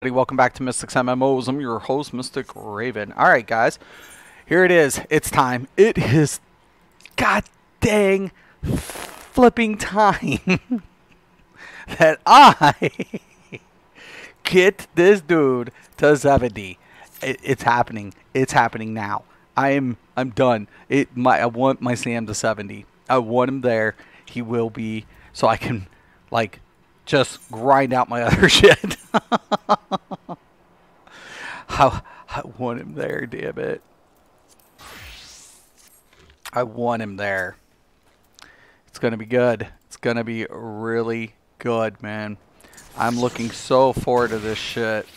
Welcome back to Mystics MMOs. I'm your host, Mystic Raven. Alright, guys. Here it is. It's time. It is god dang flipping time that I get this dude to 70. It's happening. It's happening now. I'm done. I want my Sam to 70. I want him there. He will be, so I can like just grind out my other shit. I want him there, damn it. I want him there. It's going to be good. It's going to be really good, man. I'm looking so forward to this shit.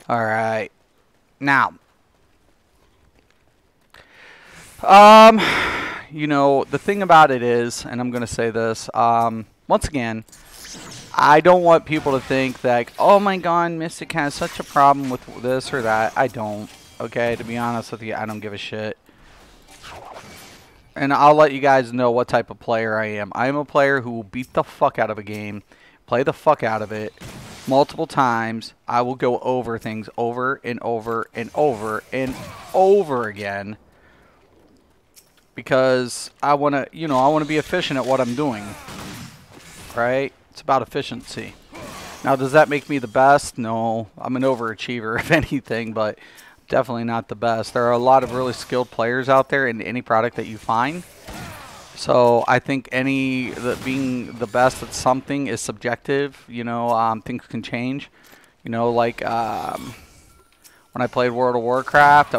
All right. Now, you know, the thing about it is, and I'm going to say this, once again, I don't want people to think that, oh my god, Mystic has such a problem with this or that. I don't, okay? To be honest with you, I don't give a shit. And I'll let you guys know what type of player I am. I am a player who will beat the fuck out of a game, play the fuck out of it, multiple times. I will go over things over and over and over and over again. Because I want to, you know, I want to be efficient at what I'm doing, right? It's about efficiency. Now, does that make me the best? No, I'm an overachiever, if anything, but definitely not the best. There are a lot of really skilled players out there in any product that you find. So I think being the best at something is subjective. You know, things can change. You know, like when I played World of Warcraft,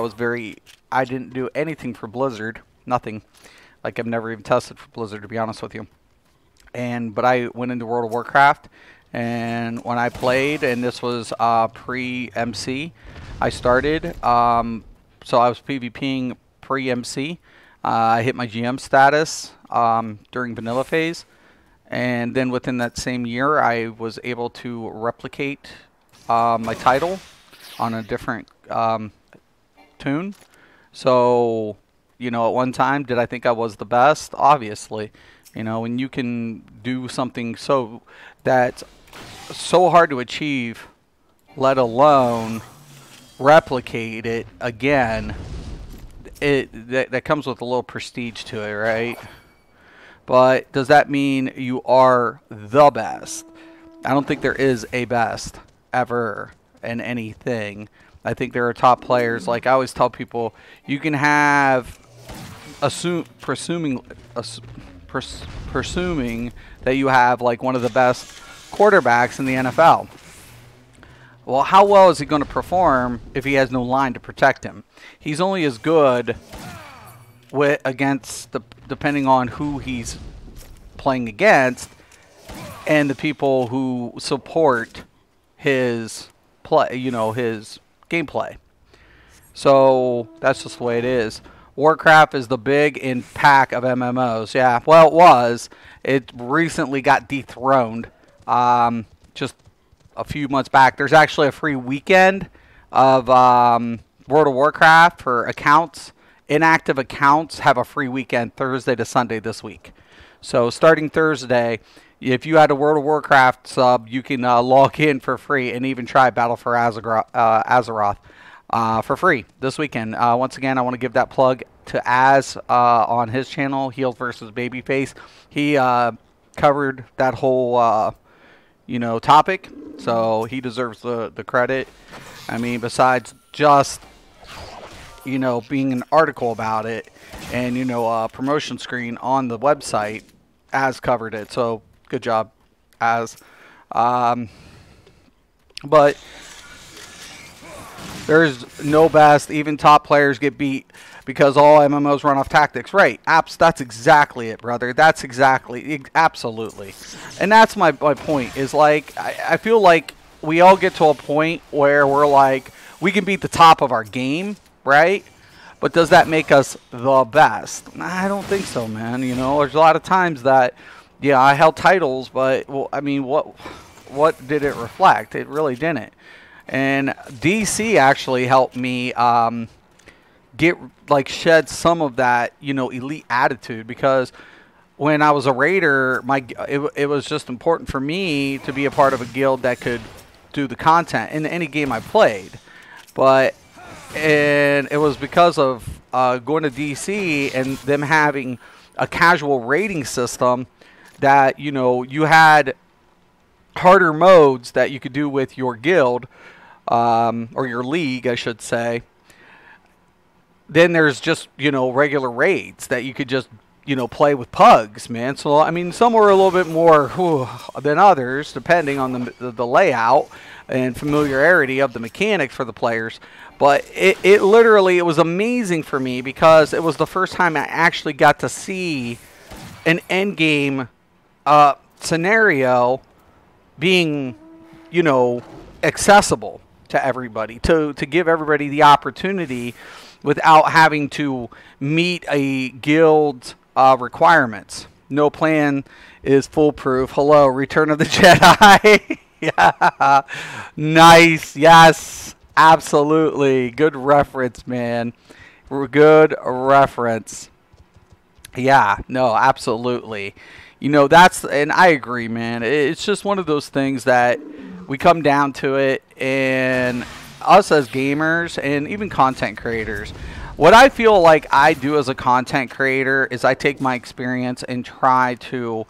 I didn't do anything for Blizzard. Nothing. Like, I've never even tested for Blizzard, to be honest with you. But I went into World of Warcraft, and when I played, and this was pre-MC, I started. So I was PvPing pre-MC. I hit my GM status during vanilla phase, and then within that same year, I was able to replicate my title on a different tune. So, you know, at one time, did I think I was the best? Obviously. You know, when you can do something that's so hard to achieve, let alone replicate it again, that comes with a little prestige to it, right? But does that mean you are the best? I don't think there is a best ever in anything. I think there are top players. Like I always tell people, you can have presuming that you have like one of the best quarterbacks in the NFL. Well, how well is he going to perform if he has no line to protect him? He's only as good depending on who he's playing against and the people who support his play, you know, his gameplay. So that's just the way it is. Warcraft is the big in pack of MMOs. Yeah, well, it was. It recently got dethroned just a few months back. There's actually a free weekend of World of Warcraft for accounts. Inactive accounts have a free weekend Thursday to Sunday this week. So starting Thursday, if you had a World of Warcraft sub, you can log in for free and even try Battle for Azeroth. For free this weekend. Once again, I want to give that plug to Az on his channel, Healed versus Babyface. He covered that whole, you know, topic, so he deserves the credit. I mean, besides just, you know, being an article about it and, you know, a promotion screen on the website, Az covered it. So good job, Az. But there's no best. Even top players get beat because all MMOs run off tactics. Right. That's exactly it, brother. That's exactly, absolutely. And that's my point is like, I feel like we all get to a point where we're like, we can beat the top of our game, right? But does that make us the best? I don't think so, man. You know, there's a lot of times that, yeah, I held titles, but, well, I mean, what did it reflect? It really didn't. And DC actually helped me shed some of that, elite attitude, because when I was a raider, it was just important for me to be a part of a guild that could do the content in any game I played. And it was because of going to DC and them having a casual rating system that, you had harder modes that you could do with your guild, or your league, I should say. Then there's just, regular raids that you could just, play with pugs, man. So, I mean, some were a little bit more than others, depending on the layout and familiarity of the mechanics for the players. But it literally, it was amazing for me, because it was the first time I actually got to see an endgame scenario being, accessible to everybody, to give everybody the opportunity without having to meet a guild requirements. No plan is foolproof. Hello, Return of the Jedi. Yeah, nice. Yes, absolutely. Good reference, man. Good reference. Yeah, no, absolutely. And I agree, man. It's just one of those things that we come down to it, and us as gamers and even content creators, what I feel like I do as a content creator is I take my experience and try to,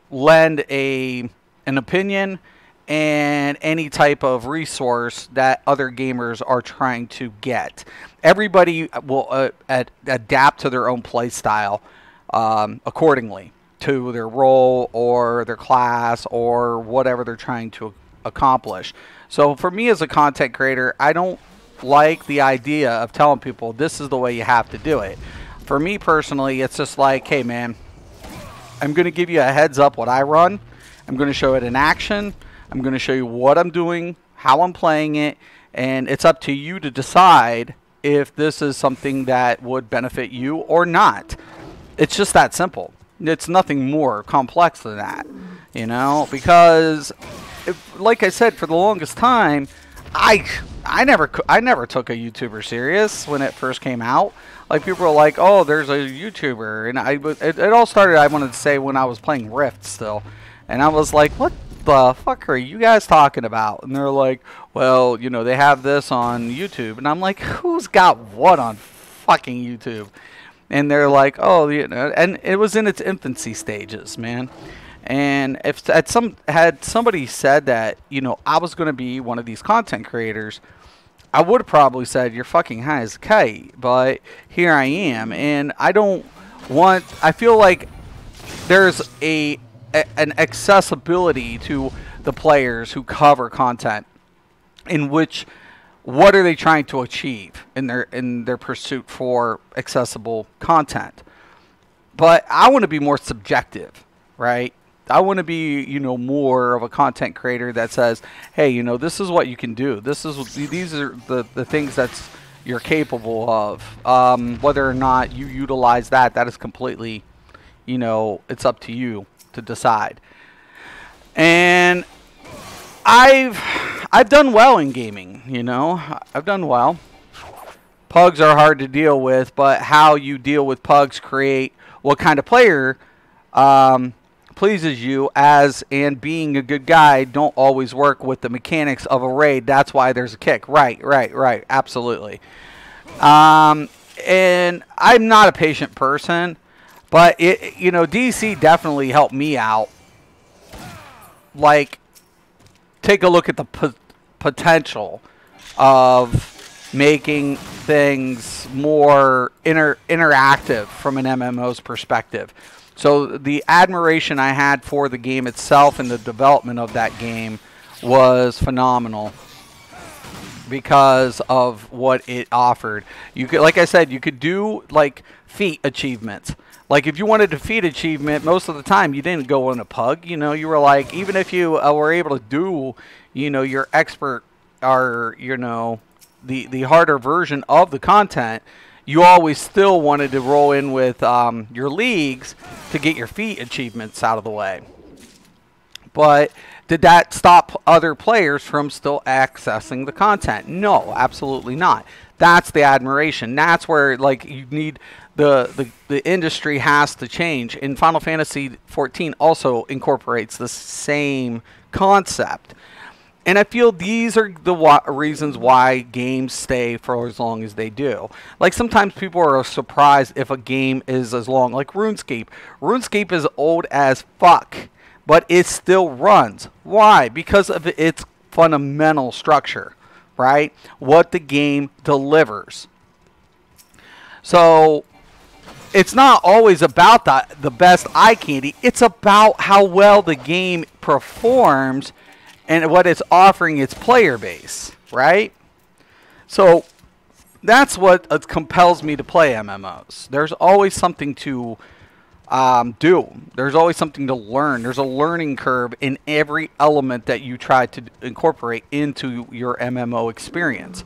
lend an opinion and any type of resource that other gamers are trying to get. Everybody will adapt to their own play style accordingly to their role or their class or whatever they're trying to accomplish. So for me as a content creator, I don't like the idea of telling people this is the way you have to do it. For me personally, it's just like, hey man, I'm going to give you a heads up what I run. I'm going to show it in action. I'm going to show you what I'm doing, how I'm playing it, and it's up to you to decide if this is something that would benefit you or not. It's just that simple. It's nothing more complex than that, because like I said, for the longest time, I never took a YouTuber serious when it first came out. Like, people were like, oh, there's a YouTuber, and it all started, I wanted to say, when I was playing Rift still, and I was like, what the fuck are you guys talking about? And they're like, well, they have this on YouTube, and I'm like, who's got what on fucking YouTube? And they're like, oh, and it was in its infancy stages, man. And if had somebody said that, I was going to be one of these content creators, I would have probably said, you're fucking high as a kite. But here I am. And I feel like there's an accessibility to the players who cover content, in which, what are they trying to achieve in their pursuit for accessible content. But I want to be more subjective, right? I want to be, more of a content creator that says, hey, this is what you can do. These are the things that you're capable of. Whether or not you utilize that is completely, it's up to you to decide. And I've done well in gaming, I've done well. Pugs are hard to deal with, but how you deal with pugs create what kind of player pleases you, and being a good guy don't always work with the mechanics of a raid. That's why there's a kick. Right, absolutely. And I'm not a patient person, but DC definitely helped me out. Like, take a look at the potential of making things more interactive from an MMO's perspective. So the admiration I had for the game itself and the development of that game was phenomenal because of what it offered. You could, like I said, you could do like feat achievements. Like, if you wanted a feat achievement, most of the time you didn't go on a pug. You were like, even if you were able to do, your expert or, the harder version of the content, you always still wanted to roll in with your leagues to get your feat achievements out of the way. But Did that stop other players from still accessing the content? No, absolutely not. That's the admiration. That's where, like, you need the industry has to change. And Final Fantasy XIV also incorporates the same concept. And I feel these are the reasons why games stay for as long as they do. Like, sometimes people are surprised if a game is as long. Like RuneScape. RuneScape is old as fuck, but it still runs. Why? Because of its fundamental structure, right? What the game delivers. So it's not always about the best eye candy. It's about how well the game performs and what it's offering its player base, right? So that's what compels me to play MMOs. There's always something to do. There's always something to learn. There's a learning curve in every element that you try to incorporate into your MMO experience.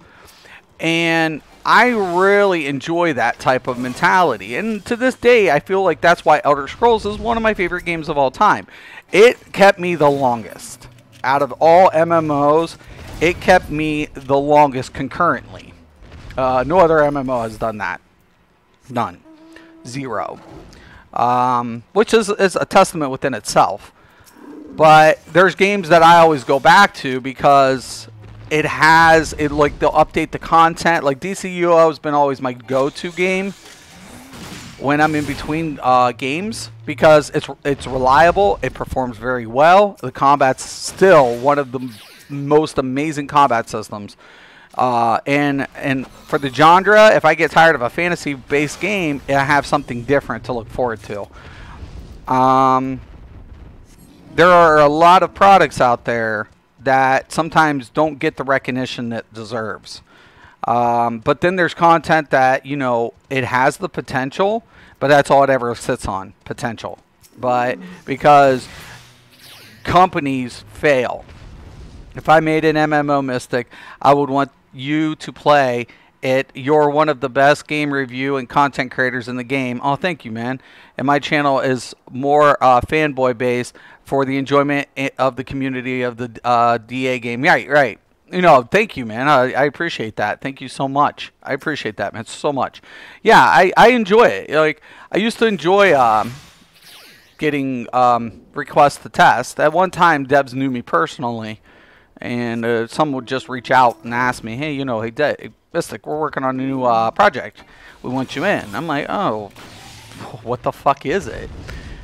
And I really enjoy that type of mentality. And to this day, I feel like that's why Elder Scrolls is one of my favorite games of all time. It kept me the longest. Out of all MMOs, it kept me the longest concurrently. No other MMO has done that. None. Zero. Which is a testament within itself. But there's games that I always go back to because like, they'll update the content. Like DCUO has been always my go-to game when I'm in between games because it's reliable, it performs very well. The combat's still one of the most amazing combat systems. And for the genre, if I get tired of a fantasy-based game, I have something different to look forward to. There are a lot of products out there that sometimes don't get the recognition that it deserves. But then there's content that, you know, it has the potential, but that's all it ever sits on, potential. But because companies fail. If I made an MMO Mystic, I would want you to play it. You're one of the best game review and content creators in the game. Oh, thank you, man. And my channel is more fanboy based for the enjoyment of the community of the DA game. Yeah, right. You know, thank you, man. I appreciate that. Thank you so much. I appreciate that, man, so much. Yeah, I enjoy it. Like, I used to enjoy getting requests to test. At one time, devs knew me personally, and someone would just reach out and ask me, hey, you know, hey, Mystic, we're working on a new project. We want you in. I'm like, oh, what the fuck is it?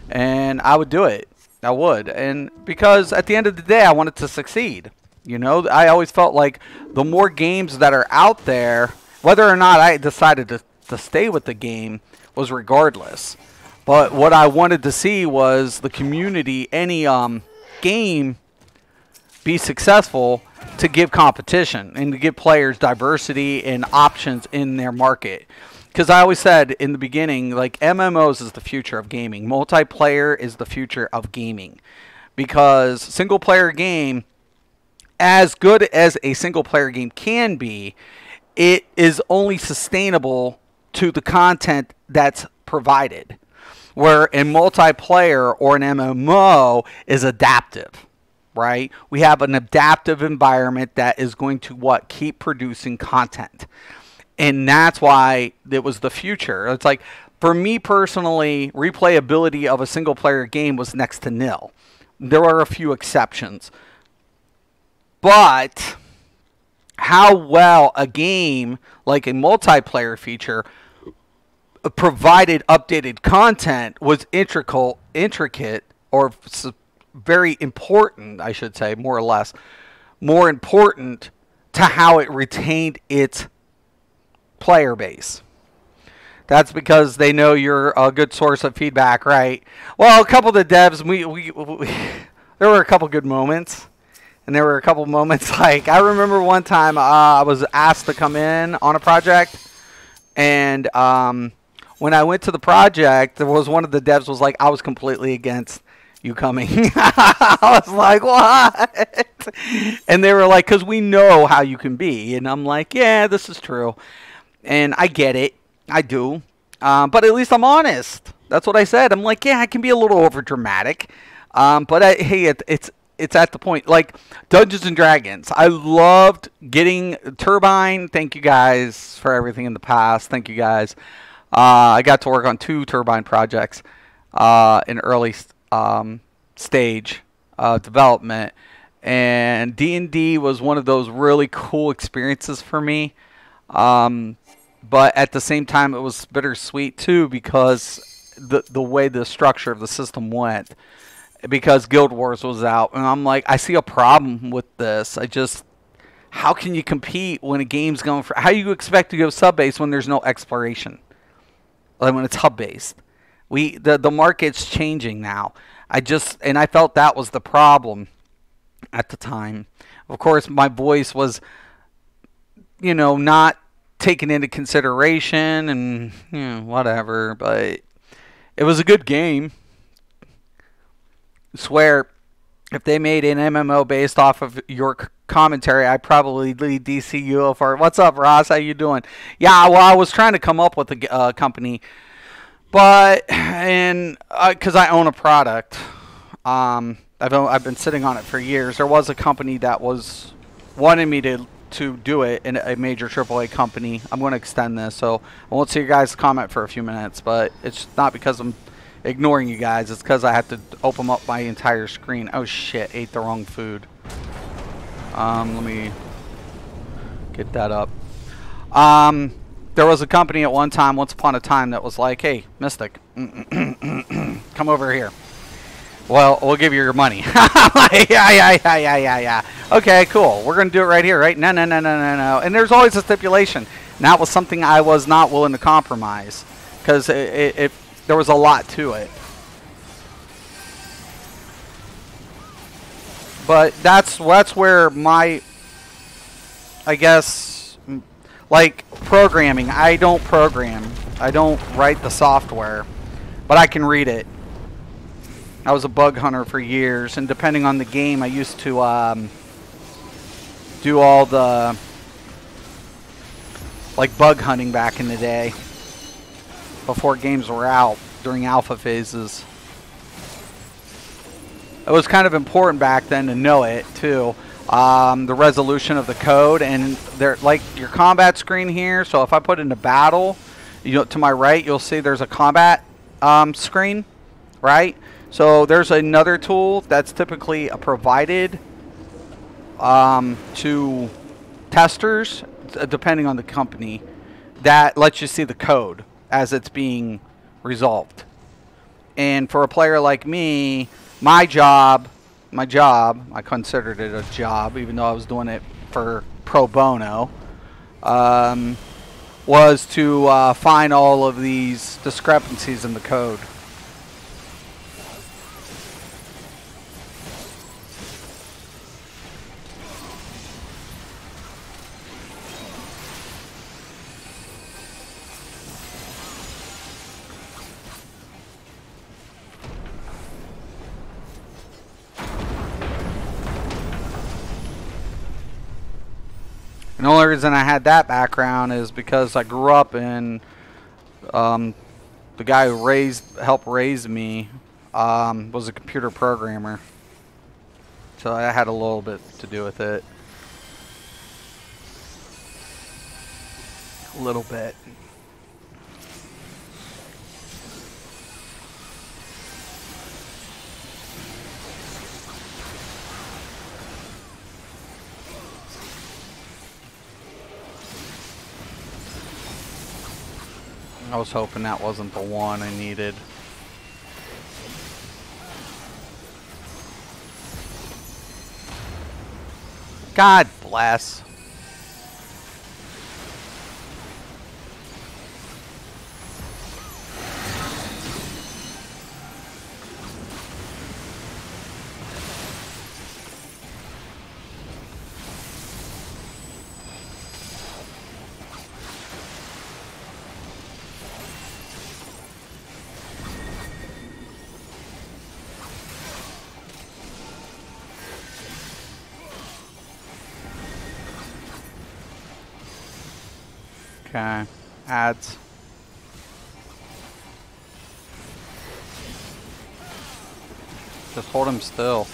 And I would do it. I would. And because at the end of the day, I wanted to succeed. You know, I always felt like the more games that are out there, whether or not I decided to stay with the game was regardless. But what I wanted to see was the community, any game, be successful to give competition and to give players diversity and options in their market. Because I always said in the beginning, like, MMOs is the future of gaming. Multiplayer is the future of gaming. Because single-player game, as good as a single-player game can be, it is only sustainable to the content that's provided. Where a multiplayer or an MMO is adaptive, right? We have an adaptive environment that is going to, what, keep producing content. And that's why it was the future. It's like, for me personally, replayability of a single-player game was next to nil. There are a few exceptions. But how well a game, like a multiplayer feature, provided updated content was intricate, or very important, I should say, more or less, more important to how it retained its player base. That's because they know you're a good source of feedback, right? Well, a couple of the devs, there were a couple good moments. And there were a couple moments, like, I remember one time I was asked to come in on a project. And when I went to the project, there was one of the devs was like, I was completely against you coming. I was like, what? And they were like, because we know how you can be. And I'm like, yeah, this is true. And I get it. I do. But at least I'm honest. That's what I said. I'm like, yeah, I can be a little over dramatic. But hey, it's at the point like Dungeons and Dragons. I loved getting Turbine. Thank you guys for everything in the past. Thank you guys. I got to work on 2 Turbine projects in early stage development, and D&D was one of those really cool experiences for me. But at the same time, it was bittersweet too because the way the structure of the system went. Because Guild Wars was out, and I'm like, I see a problem with this. How can you compete when a game's going for? How do you expect to go sub-based when there's no exploration? Like when it's hub-based, the market's changing now. And I felt that was the problem at the time. Of course, my voice was, not taken into consideration, and whatever. But it was a good game. Swear, if they made an MMO based off of your commentary, I'd probably lead DCU for. What's up, Ross? How you doing? Yeah, well, I was trying to come up with a company, but because I own a product, I've been sitting on it for years. There was a company that was wanting me to do it in a major AAA company. I'm going to extend this, so I won't see your guys' comment for a few minutes, but it's not because I'm ignoring you guys. It's because I have to open up my entire screen. Oh shit, ate the wrong food. Let me get that up. There was a company at once upon a time that was like, hey, Mystic, come over here. Well, we'll give you your money. Yeah. Okay, cool. We're going to do it right here, right? No. And there's always a stipulation. And that was something I was not willing to compromise because there was a lot to it. But that's where my, I guess, like programming. I don't program. I don't write the software, but I can read it. I was a bug hunter for years, and depending on the game, I used to do all the like bug hunting back in the day before games were out during alpha phases. It was kind of important back then to know it too. The resolution of the code, and there, like your combat screen here. So if I put into battle, to my right, you'll see there's a combat screen, right? So there's another tool that's typically provided to testers, depending on the company, that lets you see the code as it's being resolved. And for a player like me, my job, I considered it a job, even though I was doing it for pro bono, was to find all of these discrepancies in the code. And the only reason I had that background is because I grew up in, the guy who helped raise me was a computer programmer. So I had a little bit to do with it. A little bit. I was hoping that wasn't the one I needed. God bless. Okay, ads. Just hold him still.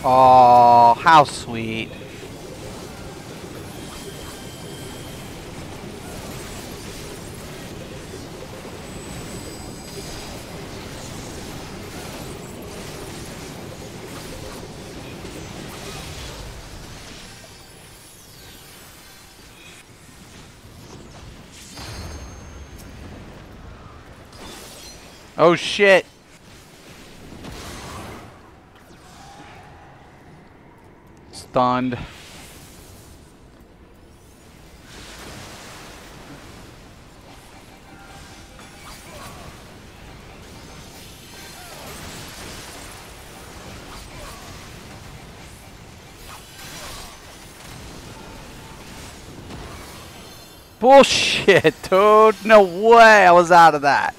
Oh, how sweet. Oh shit. Stunned. Bullshit, dude. No way I was out of that.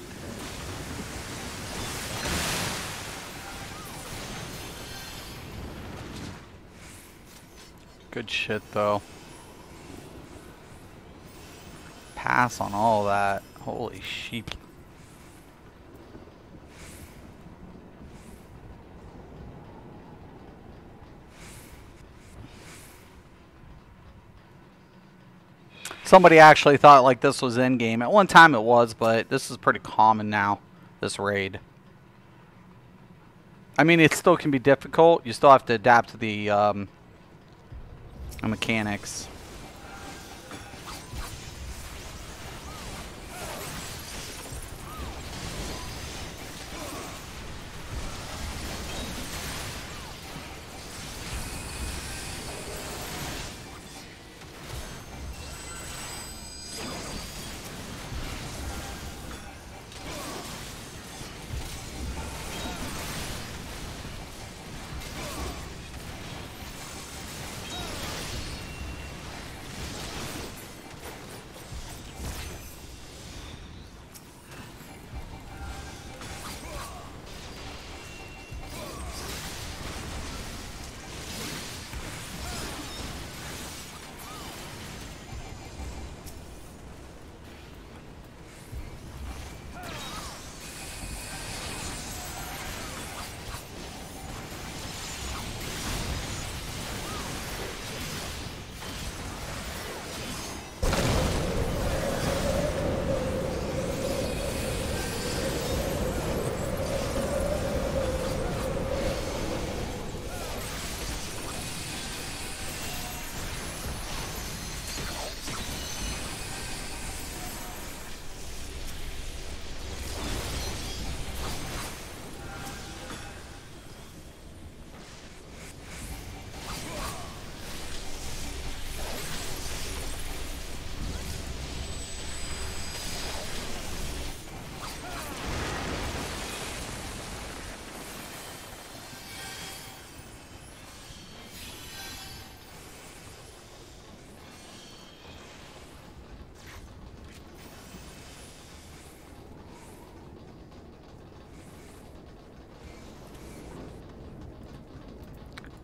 Good shit, though. Pass on all that. Holy sheep. Somebody actually thought like this was in game. At one time it was, but this is pretty common now, this raid. I mean, it still can be difficult. You still have to adapt to the mechanics.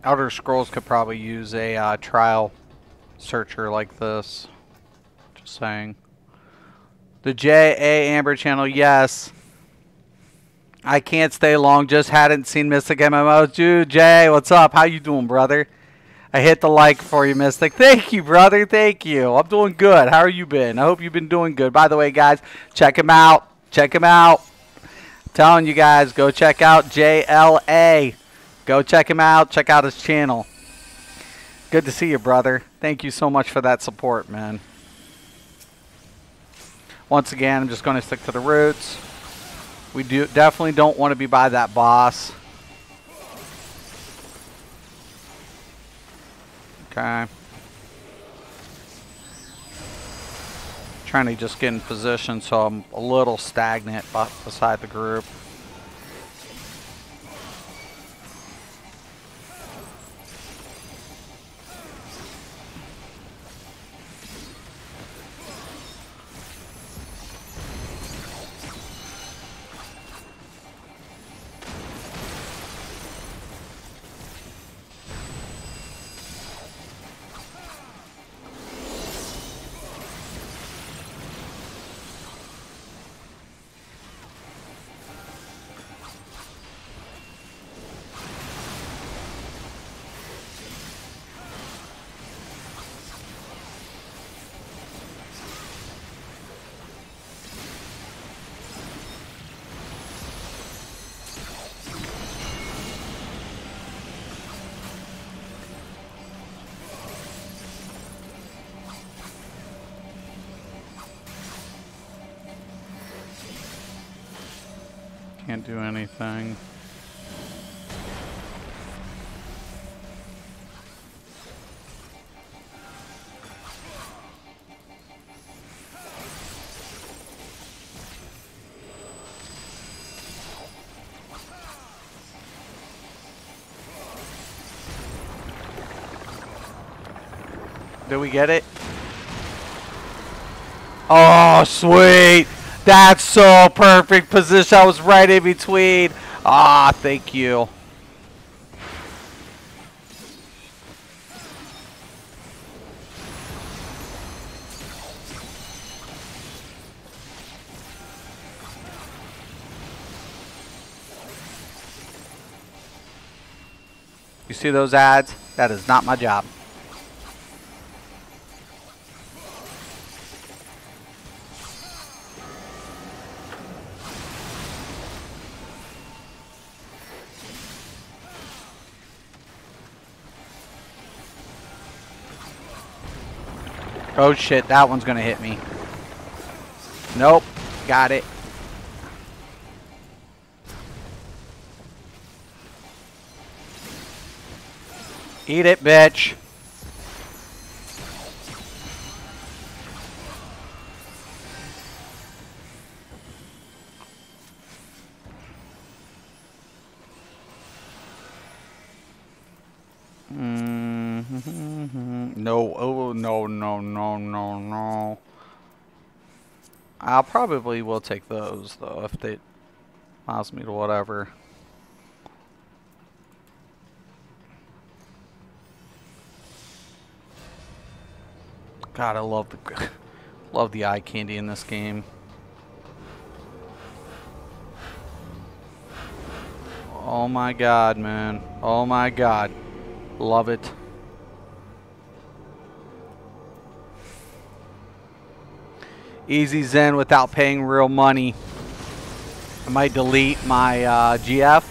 Elder Scrolls could probably use a trial searcher like this. Just saying. The J.A. Amber channel, yes. I can't stay long, just hadn't seen Mystic MMOs. Dude, Jay, what's up? How you doing, brother? I hit the like for you, Mystic. Thank you, brother. Thank you. I'm doing good. How are you been? I hope you've been doing good. By the way, guys, check him out. Check him out. I'm telling you guys, go check out JLA. Go check him out. Check out his channel. Good to see you, brother. Thank you so much for that support, man. Once again, I'm just going to stick to the roots. We definitely don't want to be by that boss. Okay. Trying to just get in position so I'm a little stagnant beside the group. Can't do anything. Did we get it? Oh, sweet! That's so perfect position. I was right in between. Ah, thank you. You see those ads? That is not my job. Oh shit, that one's gonna hit me. Nope, got it. Eat it, bitch. No, oh no, no, no, no, no. I'll probably will take those though if they allows me to whatever. God, I love the love the eye candy in this game. Oh my god, man. Oh my god. Love it. Easy Zen without paying real money. I might delete my GF.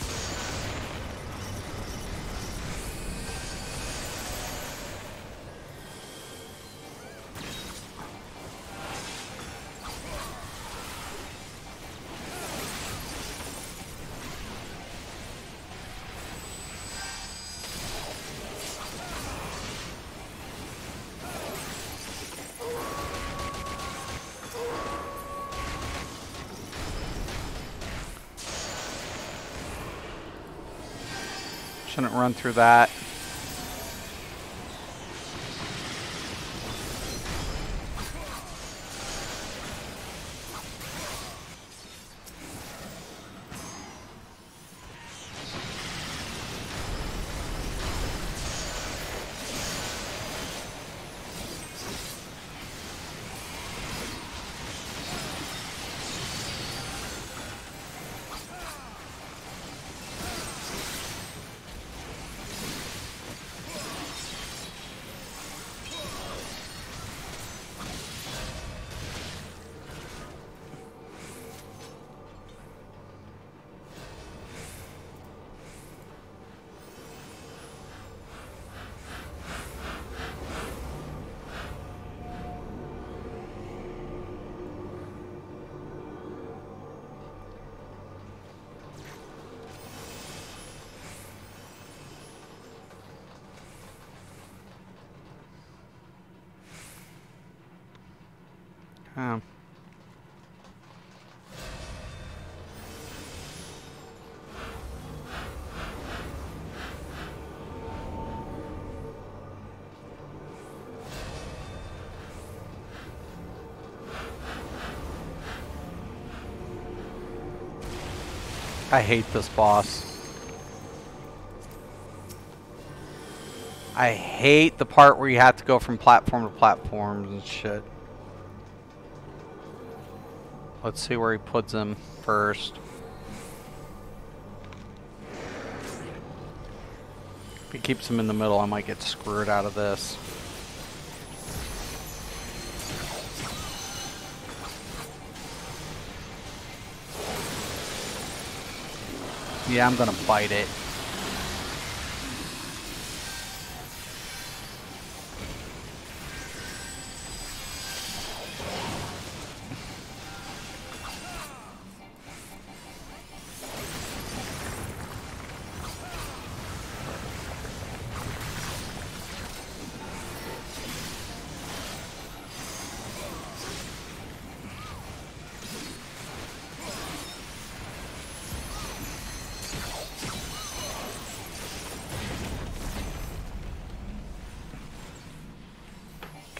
Shouldn't run through that. I hate this boss. I hate the part where you have to go from platform to platforms and shit. Let's see where he puts him first. If he keeps him in the middle, I might get screwed out of this. Yeah, I'm gonna bite it.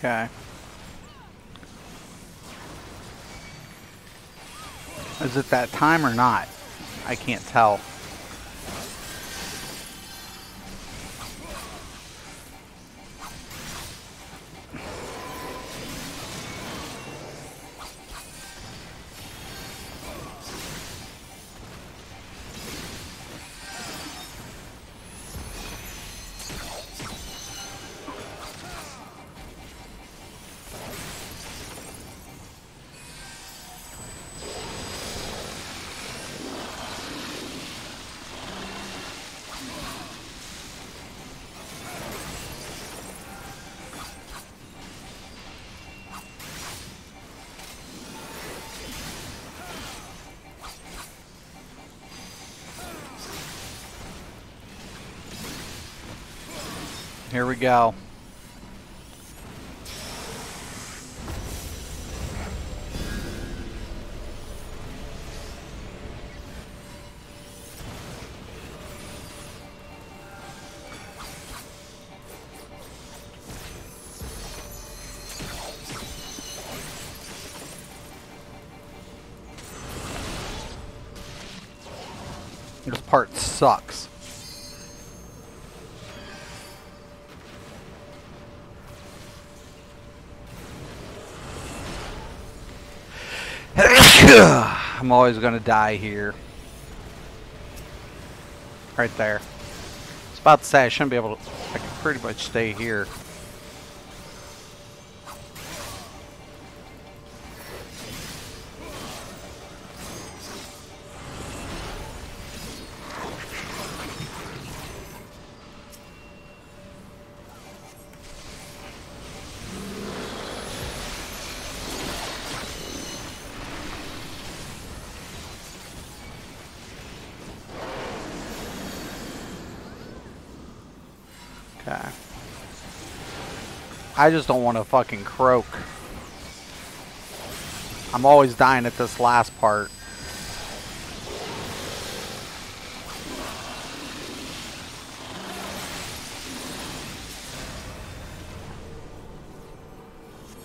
Okay. Is it that time or not? I can't tell. Here we go. This part sucks. I'm always gonna die here. Right there. I was about to say I shouldn't be able to. I can pretty much stay here. Okay. I just don't want to fucking croak. I'm always dying at this last part.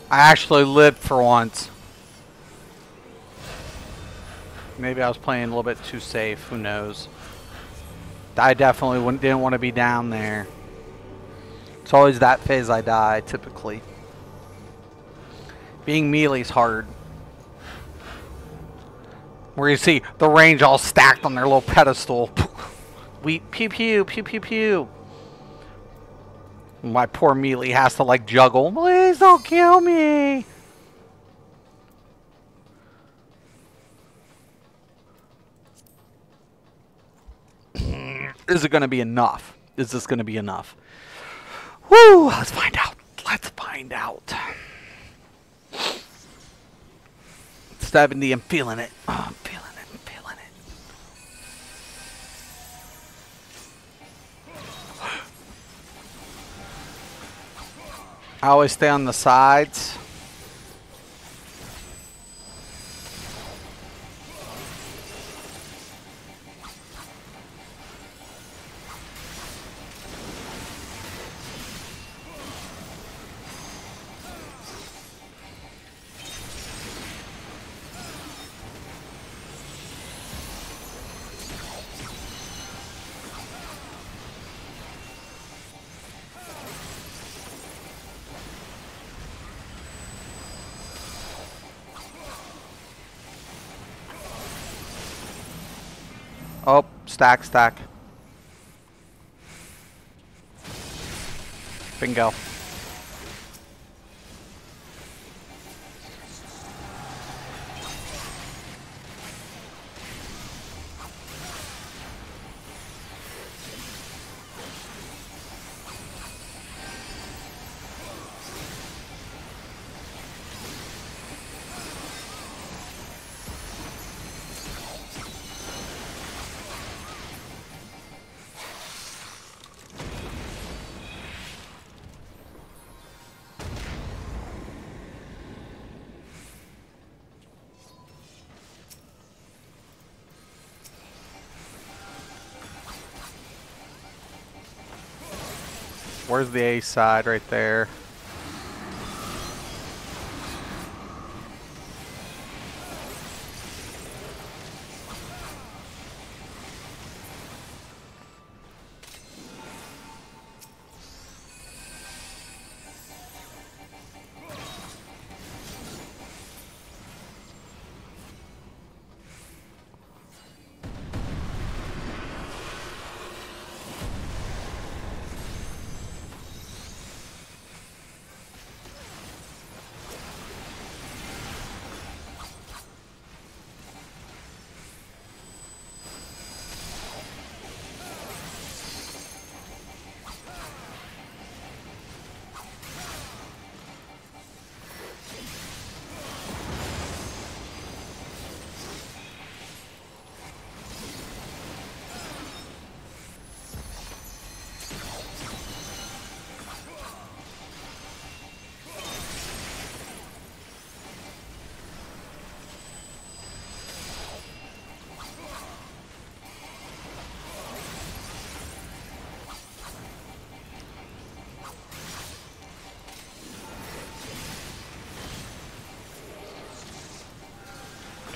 I actually lived for once. Maybe I was playing a little bit too safe. Who knows? I definitely didn't want to be down there. It's always that phase I die, typically. Being melee's hard. Where you see the range all stacked on their little pedestal. We pew pew pew pew pew. My poor melee has to like juggle. Please don't kill me. Is it going to be enough? Is this going to be enough? Woo! Let's find out. Let's find out. 70, I'm feeling it. Oh, I'm feeling it. I'm feeling it. I always stay on the sides. Oh, stack, stack. Bingo. Where's the A side? Right there.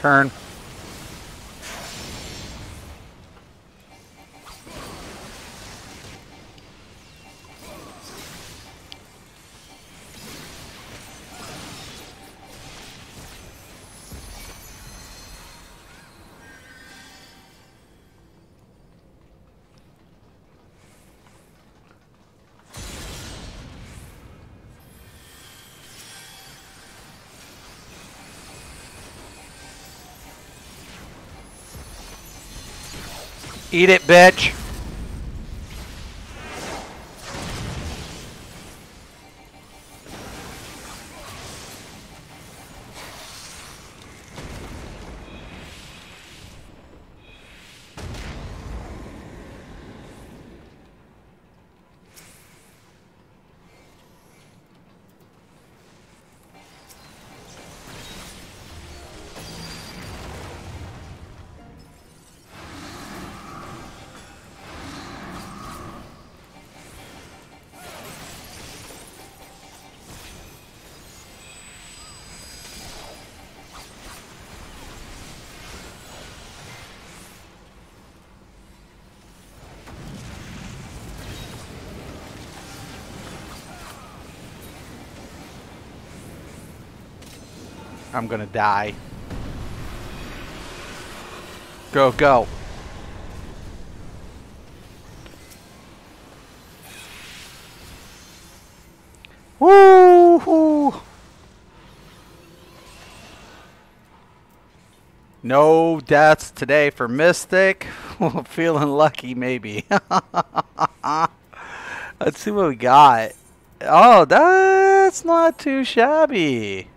Turn. Eat it, bitch. I'm gonna die. Go, go. Woo-hoo. No deaths today for Mystic. Feeling lucky, maybe. Let's see what we got. Oh, that's not too shabby.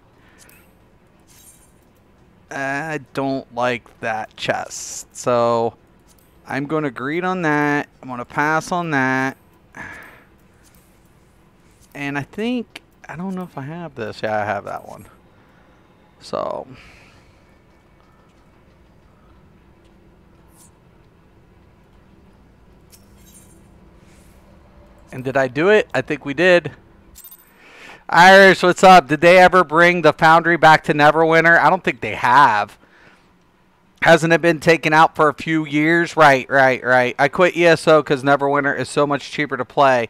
I don't like that chest. So I'm going to agree on that. I'm going to pass on that. And I think, I don't know if I have this. Yeah, I have that one. So. And did I do it? I think we did. Irish, what's up? Did they ever bring the Foundry back to Neverwinter? I don't think they have. Hasn't it been taken out for a few years? Right. I quit ESO because Neverwinter is so much cheaper to play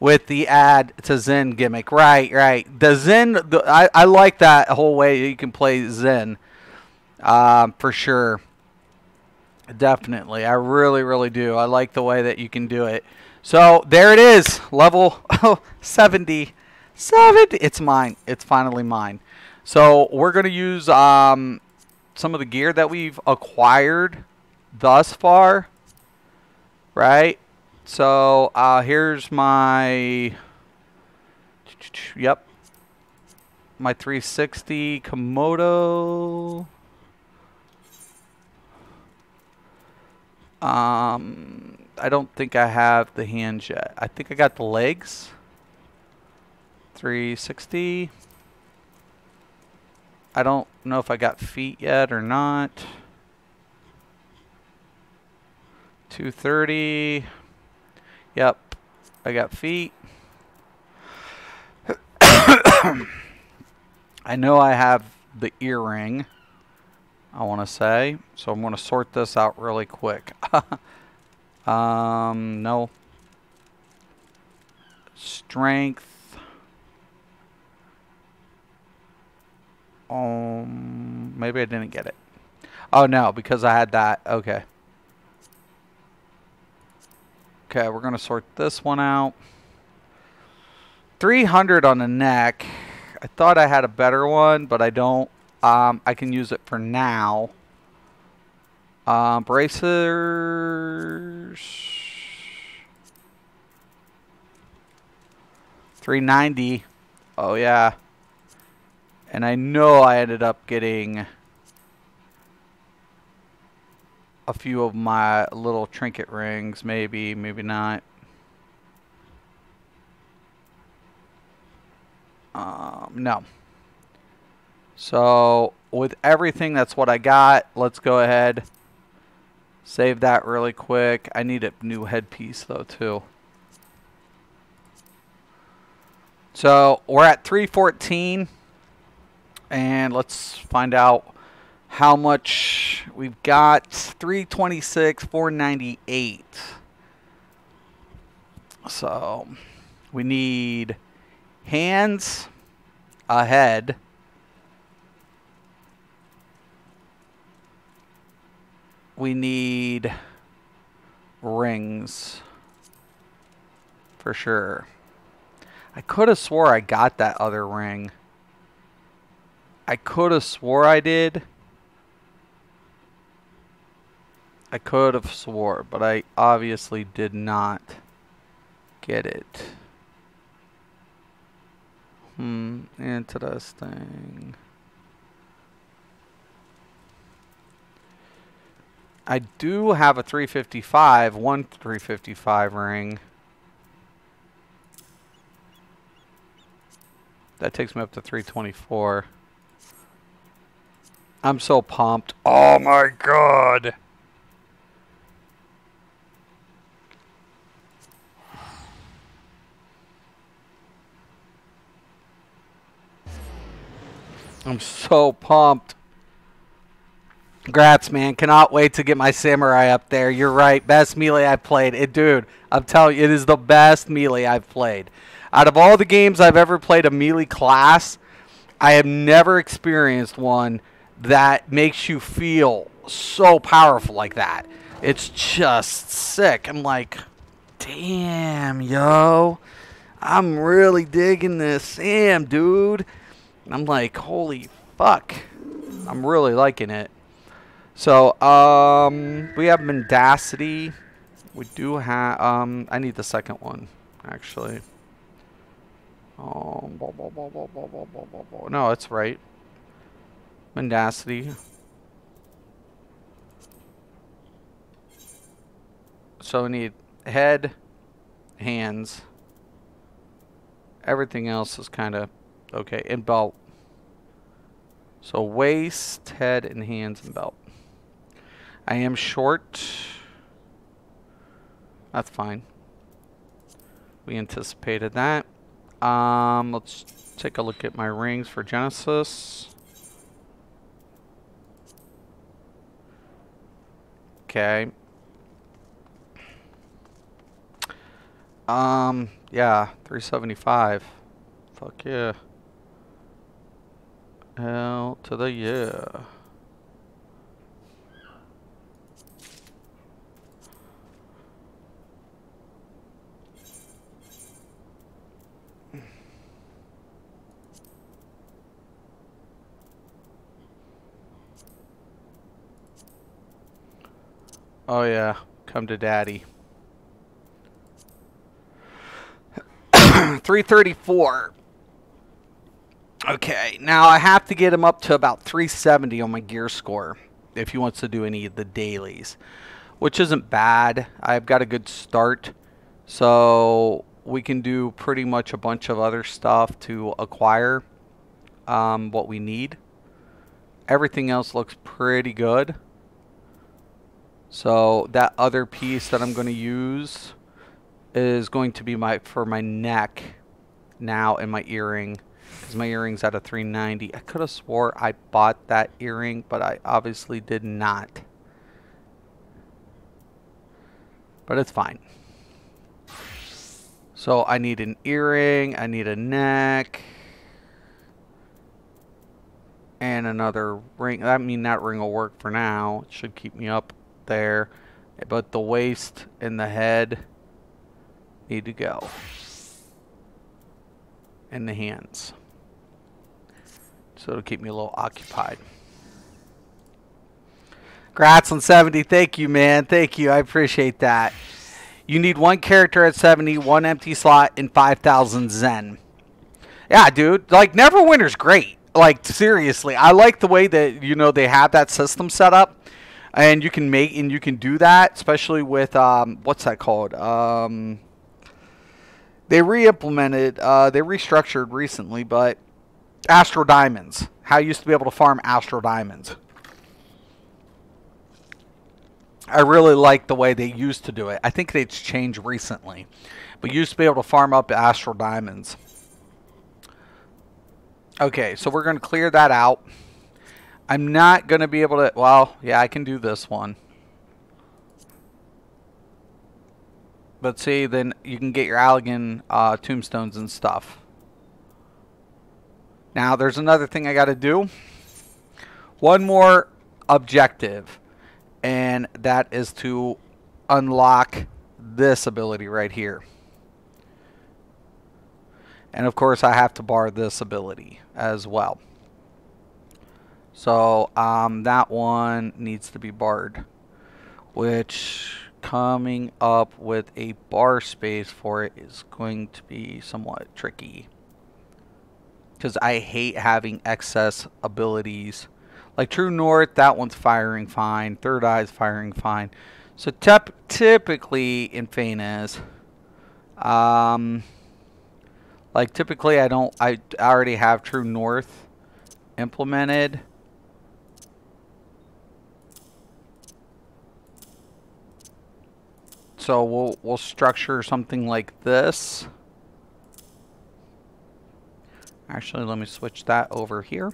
with the add to Zen gimmick. Right. The Zen, I like that whole way you can play Zen. For sure. Definitely. I really do. I like the way that you can do it. So there it is. Level 70. 70. It's mine. It's finally mine. So we're going to use some of the gear that we've acquired thus far. Right? So here's my... Yep. My 360 Komodo. I don't think I have the hands yet. I think I got the legs. 360. I don't know if I got feet yet or not. 230. Yep, I got feet. I know I have the earring, I want to say. So I'm going to sort this out really quick. No. Strength. Maybe I didn't get it. Oh, no, because I had that. Okay. Okay, we're going to sort this one out. 300 on the neck. I thought I had a better one, but I don't. I can use it for now. Bracers. 390. Oh, yeah. And I know I ended up getting a few of my little trinket rings. Maybe, maybe not. No. So, with everything, that's what I got. Let's go ahead. Save that really quick. I need a new headpiece, though, too. So, we're at 314. And let's find out how much we've got. 326, 498. So we need hands, a head, we need rings for sure. I could have swore I got that other ring. I could have swore I did. I could have swore, but I obviously did not get it. Interesting. I do have a 355, one 355 ring. That takes me up to 324. I'm so pumped. Oh my god. I'm so pumped. Congrats, man. Cannot wait to get my samurai up there. You're right. Best melee I've played. Dude, I'm telling you, it is the best melee I've played. Out of all the games I've ever played a melee class, I have never experienced one that makes you feel so powerful like that. It's just sick. I'm like, damn, yo. I'm really digging this. Damn, dude. I'm like, holy fuck. I'm really liking it. So, we have Mendacity. We do have, I need the second one, actually. Oh, no, that's right. Mendacity. So we need head, hands. Everything else is kind of okay. And belt. So waist, head, and hands, and belt. I am short. That's fine. We anticipated that. Let's take a look at my rings for Genesis. Okay. Yeah, 375. Fuck yeah. Hell to the yeah. Oh yeah, come to daddy. 334. Okay, now I have to get him up to about 370 on my gear score if he wants to do any of the dailies, which isn't bad. I've got a good start, so we can do pretty much a bunch of other stuff to acquire what we need. Everything else looks pretty good. So that other piece that I'm going to use is going to be for my neck now and my earring, because my earring's at a 390. I could have swore I bought that earring, but I obviously did not. But it's fine. So I need an earring, I need a neck, and another ring. I mean, that ring will work for now. It should keep me up there. But the waist and the head need to go. And the hands. So it'll keep me a little occupied. Congrats on 70. Thank you, man. Thank you. I appreciate that. You need one character at 70, one empty slot, and 5,000 Zen. Yeah, dude. Like, Neverwinter's great. Like, seriously. I like the way that, you know, they have that system set up. And you can do that, especially with, what's that called? They re-implemented, they restructured recently, but Astro Diamonds. How you used to be able to farm Astro Diamonds. I really like the way they used to do it. I think it's changed recently. But you used to be able to farm up Astro Diamonds. Okay, so we're going to clear that out. I'm not going to be able to... Well, yeah, I can do this one. But see, then you can get your Allagan tombstones and stuff. Now, there's another thing I got to do. One more objective. And that is to unlock this ability right here. And of course, I have to bar this ability as well. So that one needs to be barred, which coming up with a bar space for it is going to be somewhat tricky, because I hate having excess abilities. Like True North, that one's firing fine. Third Eye's firing fine. So typically in Phanes, like typically I already have True North implemented. So we'll structure something like this. Actually, let me switch that over here.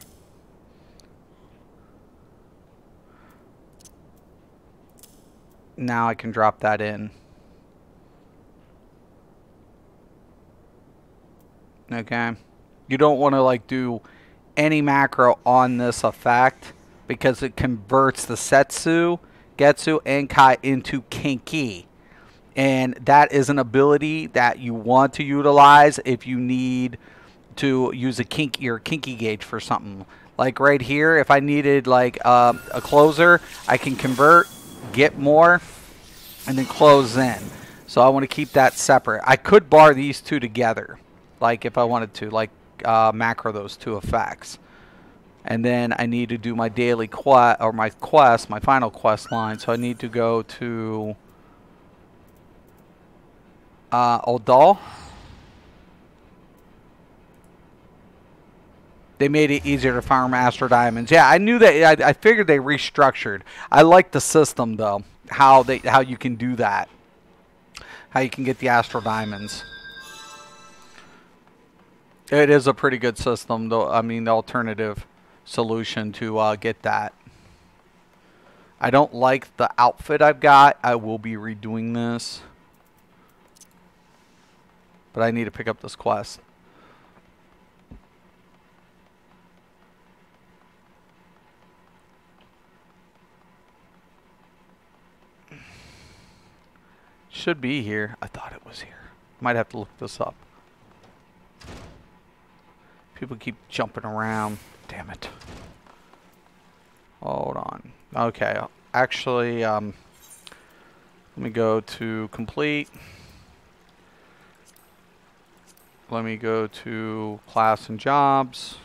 Now I can drop that in. Okay. You don't want to like do any macro on this effect because it converts the Setsu, Getsu, and Kai into Kinki. And that is an ability that you want to utilize if you need to use a kinky gauge for something. Like right here, if I needed like a closer, I can convert, get more, and then close in. So I want to keep that separate. I could bar these two together, like if I wanted to, like macro those two effects. And then I need to do my daily quest, or my final quest line. So I need to go to Odal. They made it easier to farm Astro Diamonds. Yeah, I knew that. I figured they restructured. I like the system though. How you can do that. How you can get the Astro Diamonds. It is a pretty good system though. I mean, the alternative solution to get that. I don't like the outfit I've got. I will be redoing this. But I need to pick up this quest. Should be here. I thought it was here. Might have to look this up. People keep jumping around. Damn it. Hold on. Okay. Actually, let me go to complete. Let me go to class and jobs.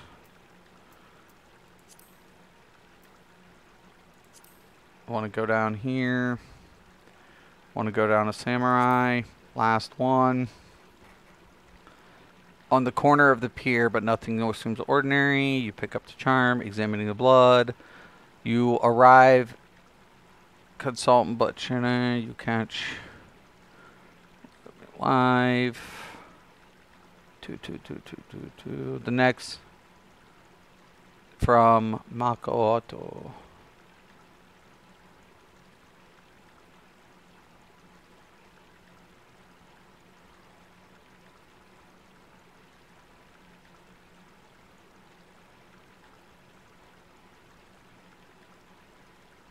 I want to go down here. I want to go down to samurai. Last one. On the corner of the pier, but nothing seems ordinary. You pick up the charm, examining the blood. You arrive. Consultant Butcher. You catch. Live. 2. The next from Makoto.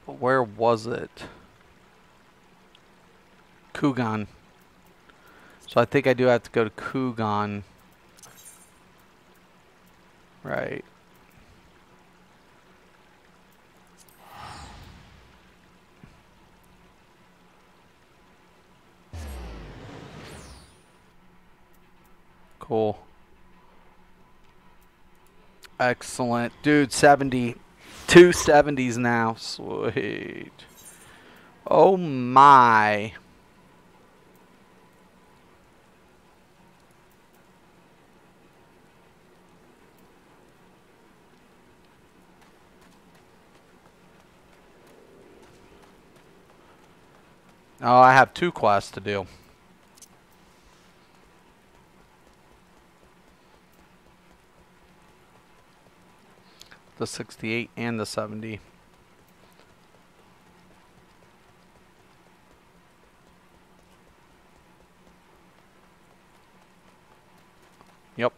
But where was it? Kugan. So I think I do have to go to Kugan. Right. Cool. Excellent. Dude, 70. 270s now. Sweet. Oh my. Oh, I have 2 quests to do. the 68 and the 70. Yep.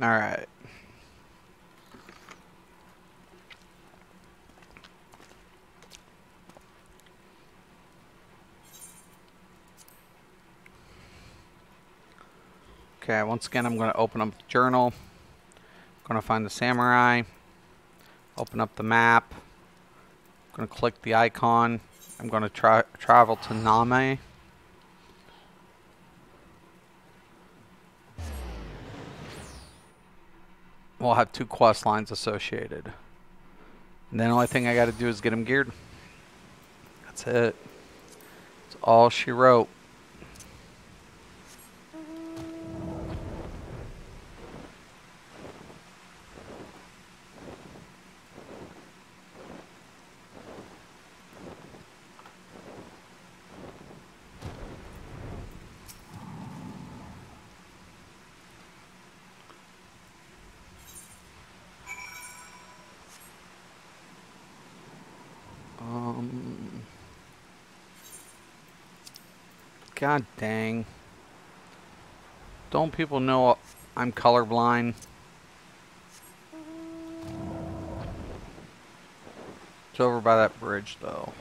All right. Okay, once again, I'm going to open up the journal. I'm going to find the samurai. Open up the map. I'm going to click the icon. I'm going to travel to Name. We'll have 2 quest lines associated. And then the only thing I got to do is get him geared. That's it. That's all she wrote. God dang. Don't people know I'm colorblind? It's over by that bridge, though.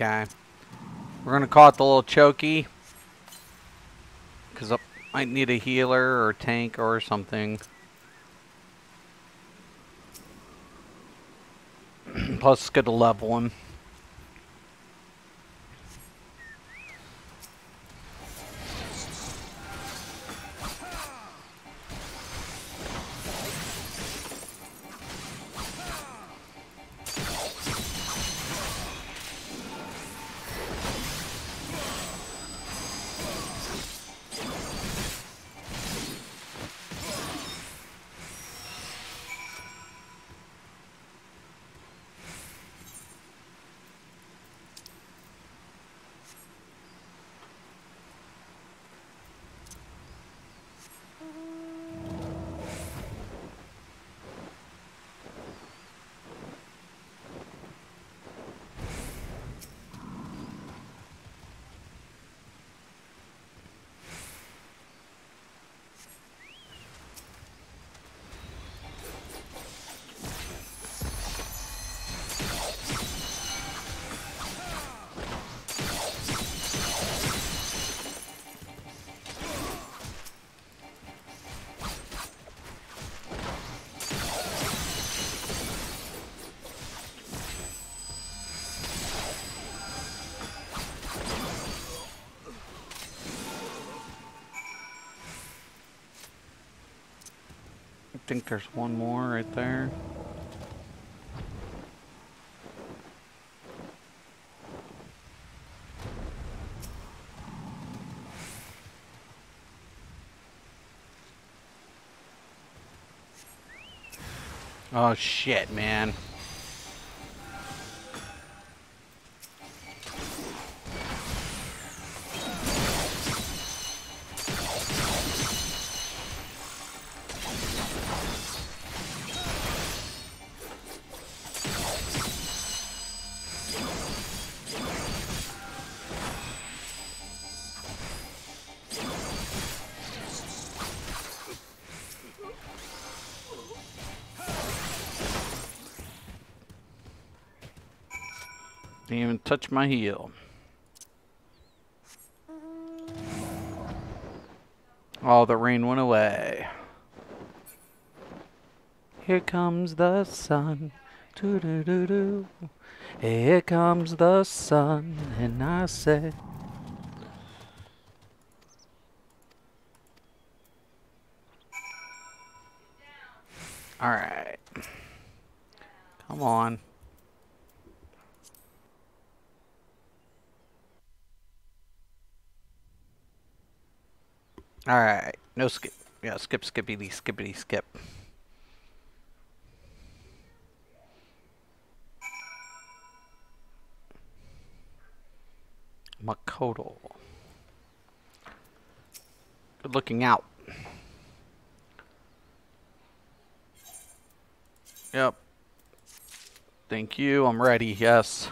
Okay. We're going to call it the little Chokey. Because I might need a healer or a tank or something. Plus, it's good to level him. I think there's one more right there. Oh shit, man. Didn't even touch my heel. Oh, the rain went away. Here comes the sun. Doo-doo-doo-doo. Here comes the sun. And I say, Alright. Come on. Alright. No skip. Yeah, skip, skippity, skippity, skip. Makoto. Good looking out. Yep. Thank you. I'm ready. Yes.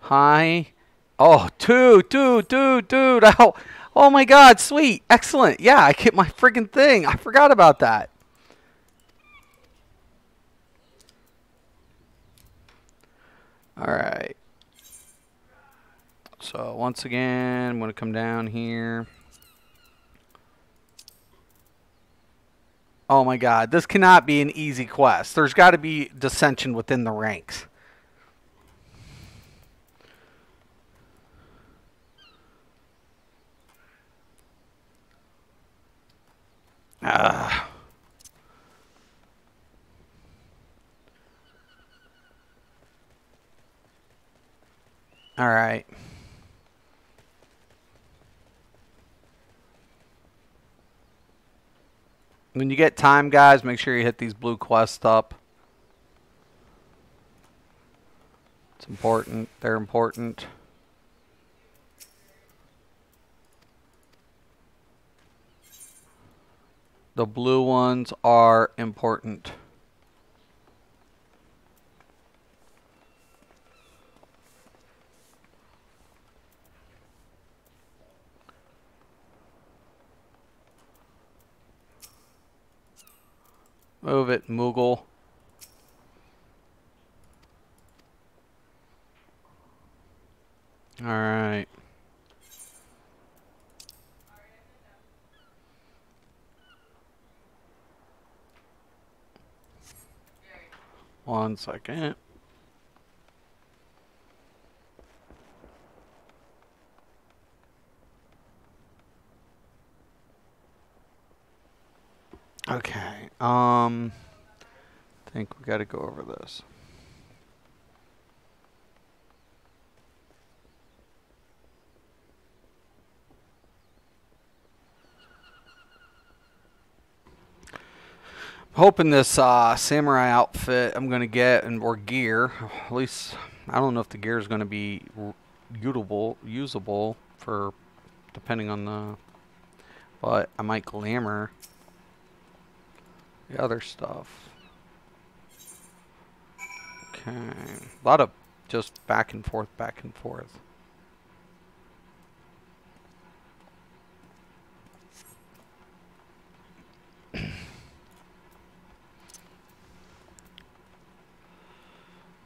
Hi. Oh, dude. Ow. Oh my god, sweet. Excellent. Yeah, I get my friggin' thing. I forgot about that. Alright. So, once again, I'm going to come down here. Oh my god, this cannot be an easy quest. There's got to be dissension within the ranks. Alright. When you get time, guys, make sure you hit these blue quests up. It's important. They're important. The blue ones are important. Move it, Moogle. Alright. One second. Okay. I think we got to go over this. Hoping this samurai outfit I'm gonna get or gear. At least I don't know if the gear is gonna be usable for depending on the. But I might glamour the other stuff. Okay, a lot of just back and forth, back and forth.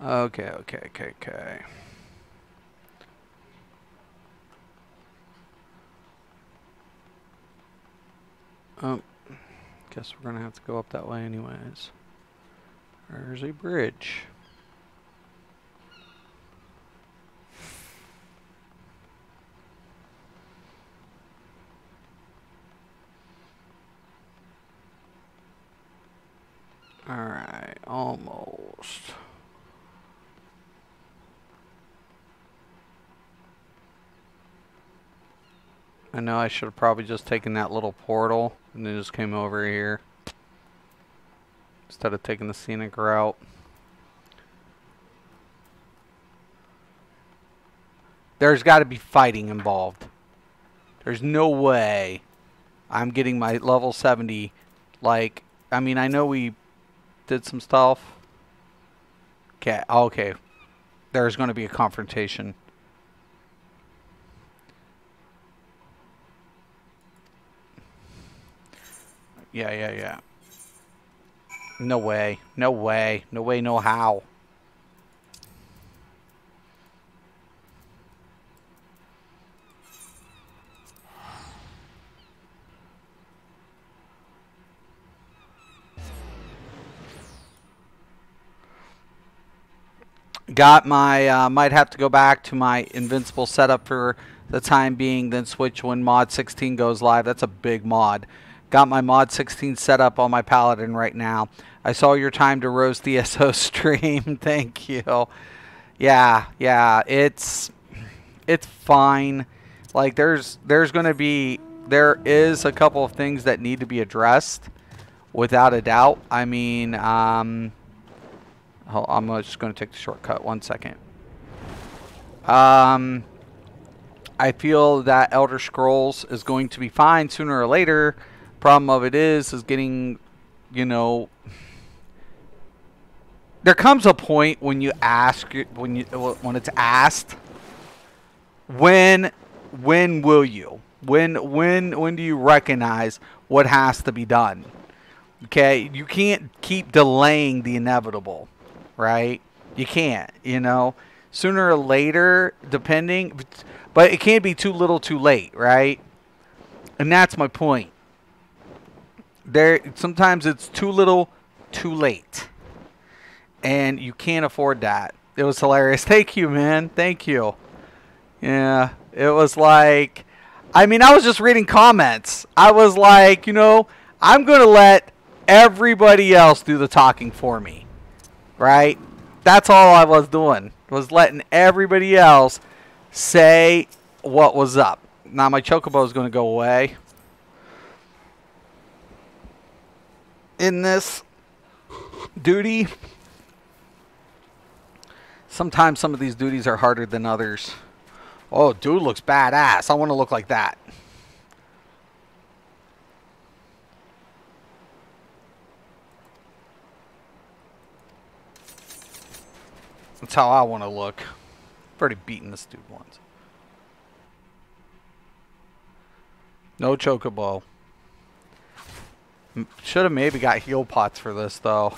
Okay. Guess we're gonna have to go up that way anyways. There's a bridge. Alright, almost. I know I should have probably just taken that little portal and then just came over here instead of taking the scenic route. There's got to be fighting involved. There's no way I'm getting my level 70. Like, I mean, I know we did some stuff. Okay. There's going to be a confrontation. Yeah. No way, no how. Got my, might have to go back to my invincible setup for the time being, then switch when mod 16 goes live. That's a big mod. Got my mod 16 set up on my paladin right now. I saw your time to roast the SO stream. Thank you. Yeah, yeah, it's fine. Like there is a couple of things that need to be addressed, without a doubt. I mean, I'm just going to take the shortcut. 1 second. I feel that Elder Scrolls is going to be fine sooner or later. Problem of it is getting, you know, there comes a point when you ask, when it's asked, when will you? When do you recognize what has to be done? Okay, you can't keep delaying the inevitable, right? You can't, you know. Sooner or later, depending, but it can't be too little too late, right? And that's my point. Sometimes it's too little too late. And you can't afford that. It was hilarious. Thank you, man. Thank you. Yeah, it was like, I mean, I was just reading comments. I was like, you know, I'm going to let everybody else do the talking for me, right? That's all I was doing, was letting everybody else say what was up. Now my chocobo is going to go away in this duty. Sometimes some of these duties are harder than others. Oh, dude looks badass. I want to look like that. That's how I want to look. I've already beaten this dude once. No chocobo. Should have maybe got heal pots for this, though.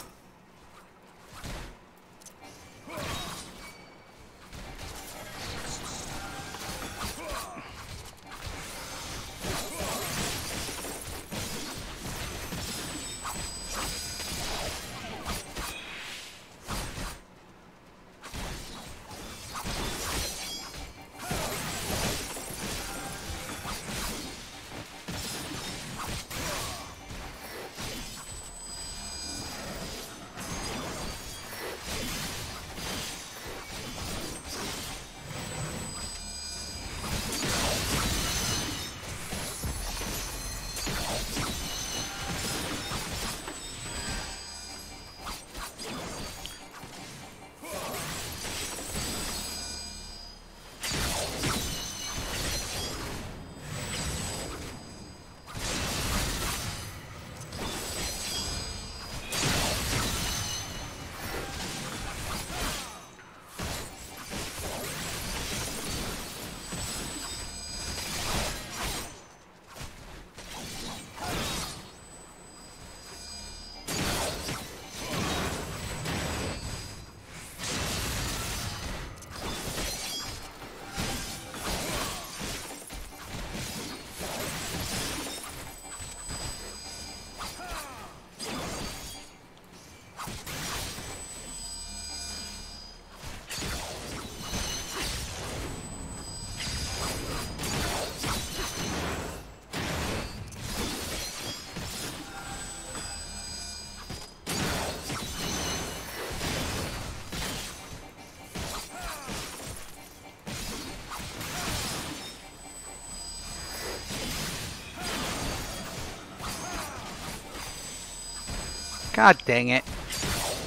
God dang it.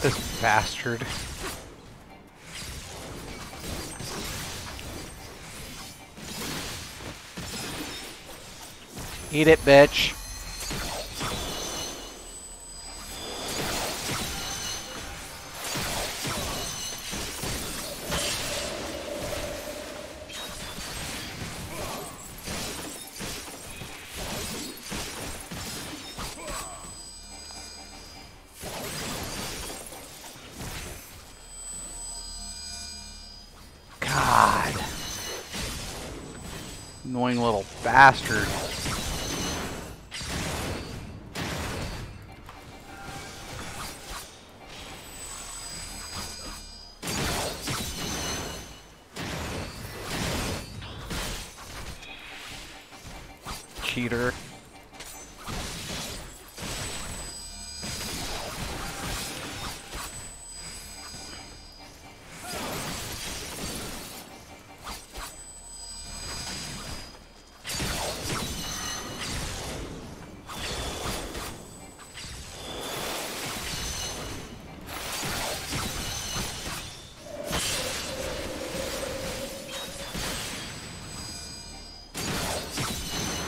This bastard. Eat it, bitch. God. Annoying little bastard. Cheater.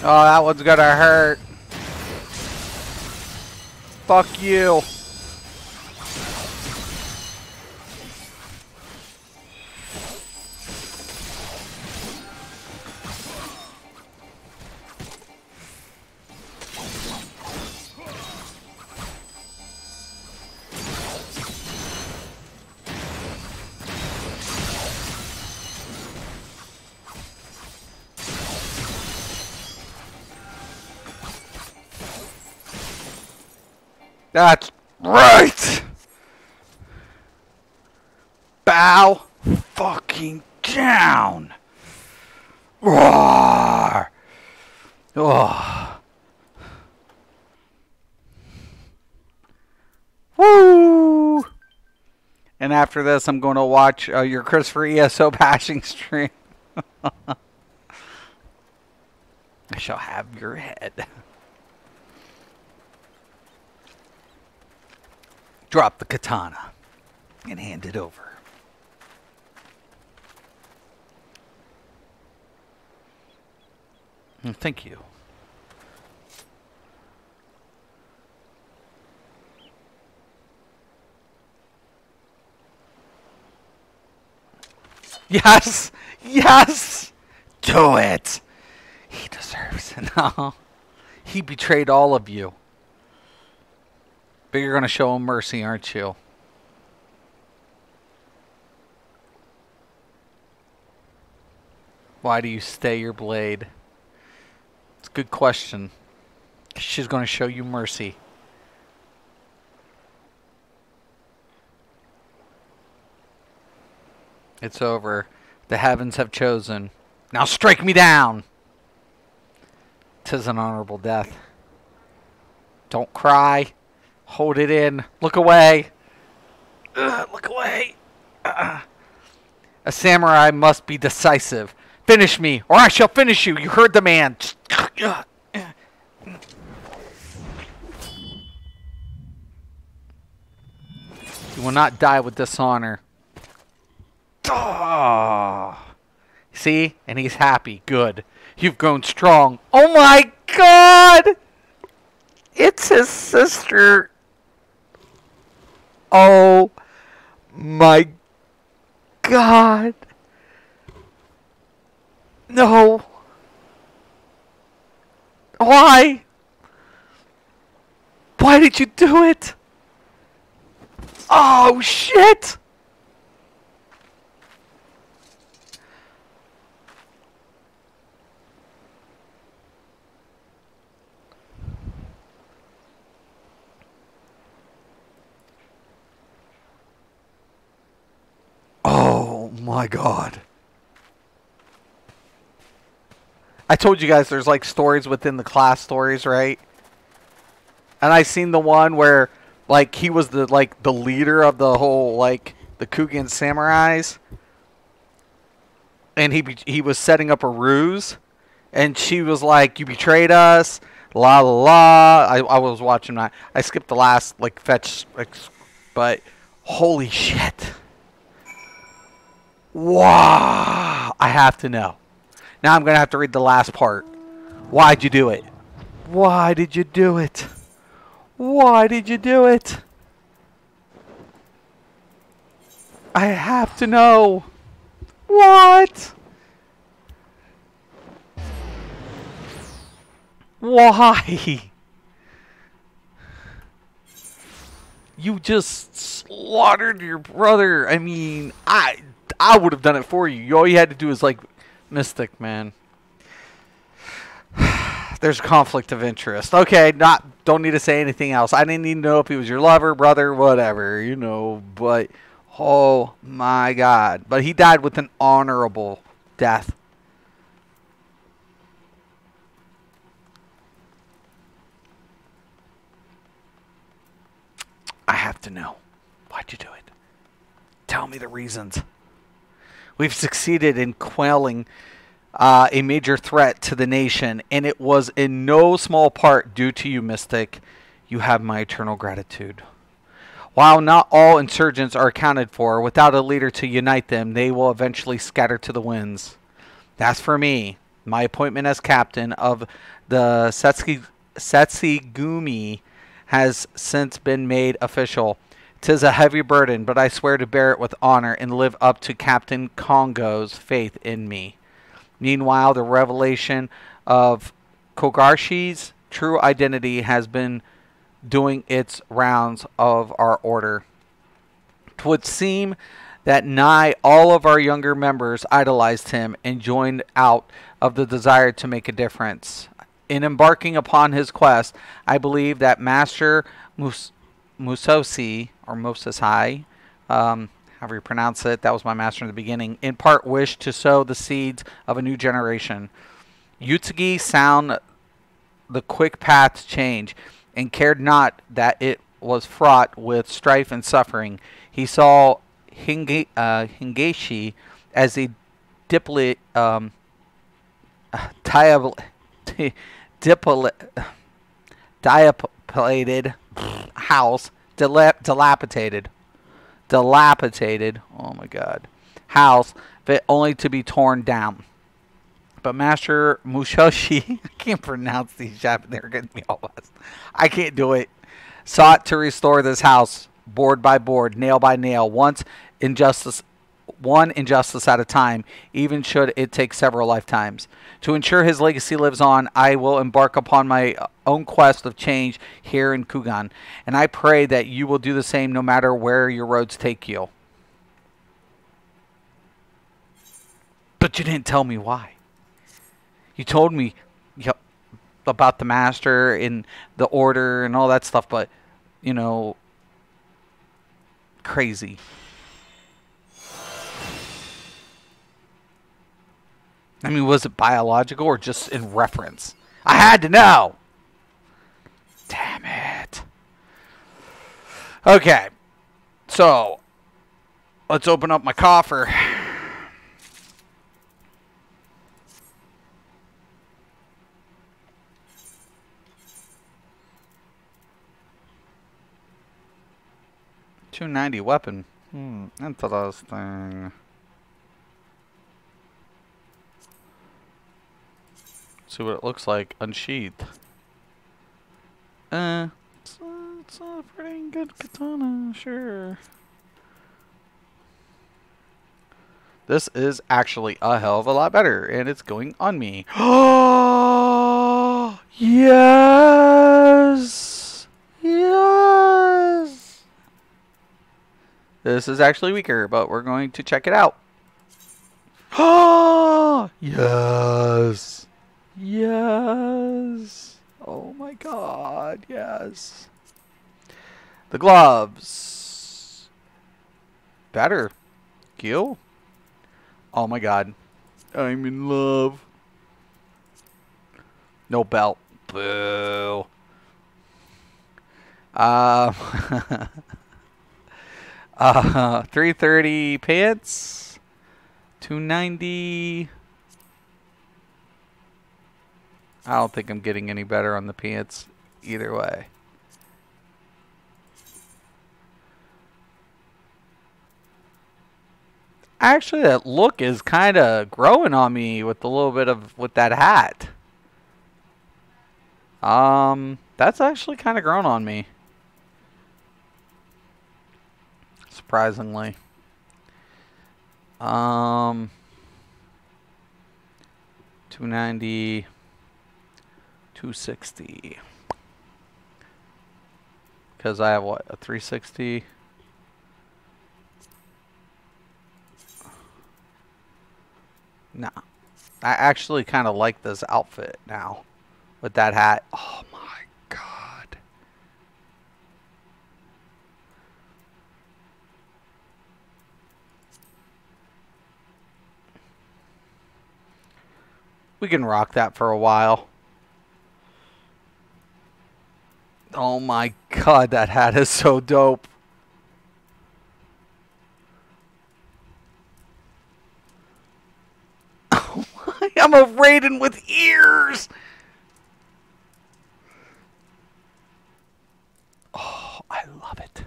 Oh, that one's gonna hurt. Fuck you. That's right! Bow fucking down! Roar! Oh. Woo! And after this, I'm going to watch your Christopher ESO bashing stream. I shall have your head. Drop the katana and hand it over. Thank you. Yes! Yes! Do it! He deserves it. No. He betrayed all of you. But you're going to show him mercy, aren't you? Why do you stay your blade? It's a good question. She's going to show you mercy. It's over. The heavens have chosen. Now strike me down! 'Tis an honorable death. Don't cry. Hold it in. Look away. Look away. A samurai must be decisive. Finish me, or I shall finish you. You heard the man. You will not die with dishonor. Oh. See? And he's happy. Good. You've grown strong. Oh my God! It's his sister. Oh my God. No. Why? Why did you do it? Oh shit. Oh my God. I told you guys there's like stories within the class stories, right? And I seen the one where like he was the leader of the whole like the Kugan samurais, and he was setting up a ruse, and she was like, "You betrayed us." La la la. I was watching that. I skipped the last like fetch, but holy shit. Wow. I have to know. Now I'm going to have to read the last part. Why'd you do it? Why did you do it? Why did you do it? I have to know. What? Why? You just slaughtered your brother. I mean, I would have done it for you. All you had to do is like Mystic, man. There's conflict of interest. Okay, don't need to say anything else. I didn't need to know if he was your lover, brother, whatever, you know, but oh my God. But he died with an honorable death. I have to know. Why'd you do it? Tell me the reasons. We've succeeded in quelling a major threat to the nation, and it was in no small part due to you, Mystic. You have my eternal gratitude. While not all insurgents are accounted for, without a leader to unite them, they will eventually scatter to the winds. As for me, My appointment as captain of the Setsugumi has since been made official. 'Tis a heavy burden, but I swear to bear it with honor and live up to Captain Kongo's faith in me. Meanwhile, the revelation of Kogarshi's true identity has been doing its rounds of our order. 'Twould seem that nigh all of our younger members idolized him and joined out of the desire to make a difference. In embarking upon his quest, I believe that Master Musosi, or Mososai, however you pronounce it, that was my master in the beginning, in part wished to sow the seeds of a new generation. Utsugi sound the quick path to change, and cared not that it was fraught with strife and suffering. He saw Hingeshi as a dilapidated house, dilapidated, oh my god, house fit only to be torn down. But Master Mushoshi, I can't pronounce these Japanese, they're getting me all lost. I can't do it. Sought to restore this house, board by board, nail by nail, one injustice at a time, even should it take several lifetimes. To ensure his legacy lives on, I will embark upon my own quest of change here in Kugan, and I pray that you will do the same no matter where your roads take you. But you didn't tell me why. You told me about the master and the order and all that stuff, but, you know, crazy. I mean, was it biological or just in reference? I had to know. Damn it. Okay. So, let's open up my coffer. .290 weapon. Interesting. See what it looks like unsheathed. It's a pretty good katana, sure. This is actually a hell of a lot better, and it's going on me. Oh, yes! Yes! This is actually weaker, but we're going to check it out. Oh, yes! Yes! Oh my god, yes. The gloves. Better. Kill. Oh my god. I'm in love. No belt. Boo. 330 pants. 290. I don't think I'm getting any better on the pants either way. Actually, that look is kind of growing on me with a little bit of with that hat. That's actually kind of grown on me. Surprisingly. 290, 260. Because I have what, a 360? Nah. I actually kind of like this outfit now with that hat. Oh my god. We can rock that for a while. Oh my god, that hat is so dope. I'm a Raiden with ears. Oh, I love it.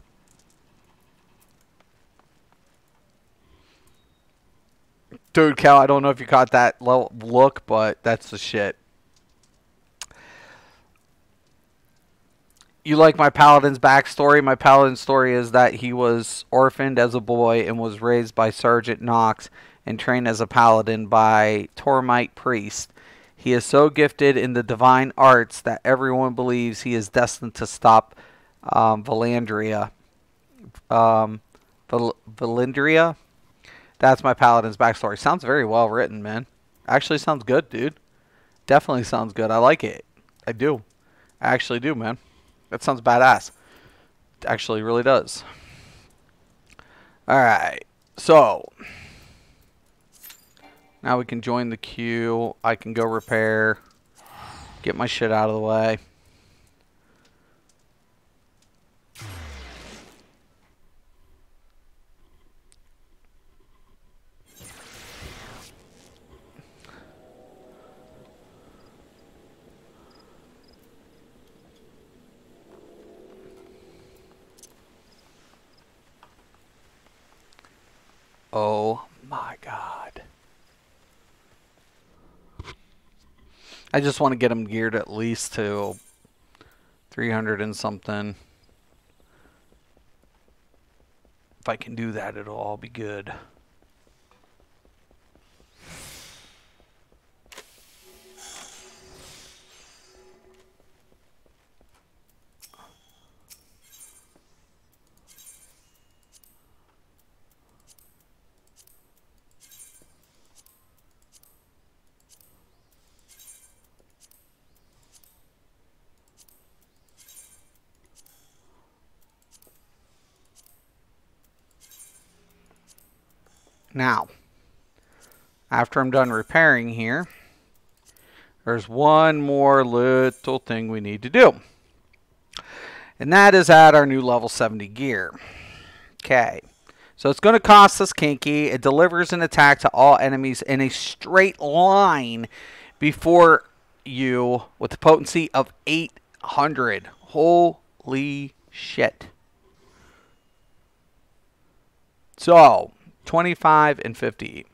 Dude, Cal, I don't know if you caught that look, but that's the shit. You like my paladin's backstory? My paladin's story is that he was orphaned as a boy and was raised by Sergeant Knox and trained as a paladin by Tormite Priest. He is so gifted in the divine arts that everyone believes he is destined to stop Valandria. Valindria? That's my paladin's backstory. Sounds very well written, man. Actually sounds good, dude. Definitely sounds good. I like it. I do. I actually do, man. That sounds badass. It actually really does. Alright. So. Now we can join the queue. I can go repair. Get my shit out of the way. Oh my god. I just want to get them geared at least to 300 and something. If I can do that, it'll all be good. Now, after I'm done repairing here, there's one more little thing we need to do. And that is add our new level 70 gear. Okay. So it's going to cost us Kinky. It delivers an attack to all enemies in a straight line before you with a potency of 800. Holy shit. So, 25 and 50.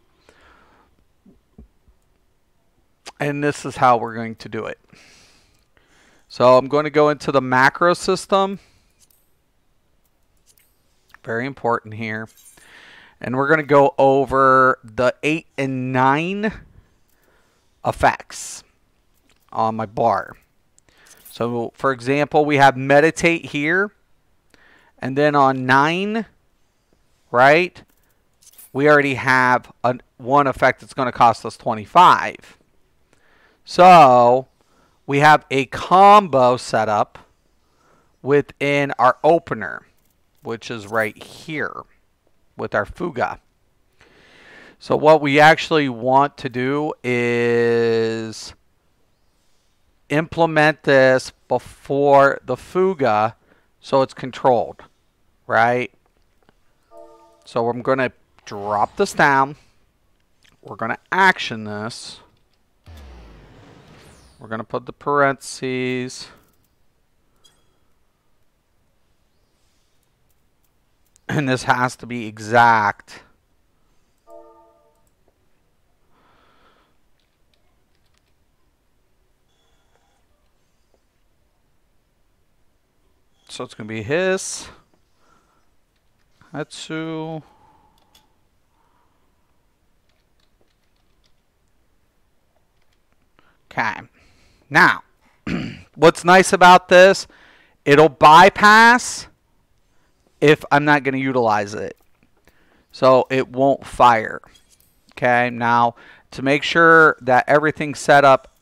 And this is how we're going to do it. So I'm going to go into the macro system. Very important here. And we're going to go over the 8 and 9 effects on my bar. So for example, we have meditate here. And then on 9, right, we already have one effect that's going to cost us 25. So we have a combo set up within our opener, which is right here with our Fuga. So what we actually want to do is implement this before the Fuga so it's controlled, right? So I'm going to drop this down. We're going to action this. We're going to put the parentheses. And this has to be exact. So it's going to be his. Hatsu. Okay. Now, what's nice about this, it'll bypass if I'm not going to utilize it. So it won't fire. Okay. Now, to make sure that everything's set up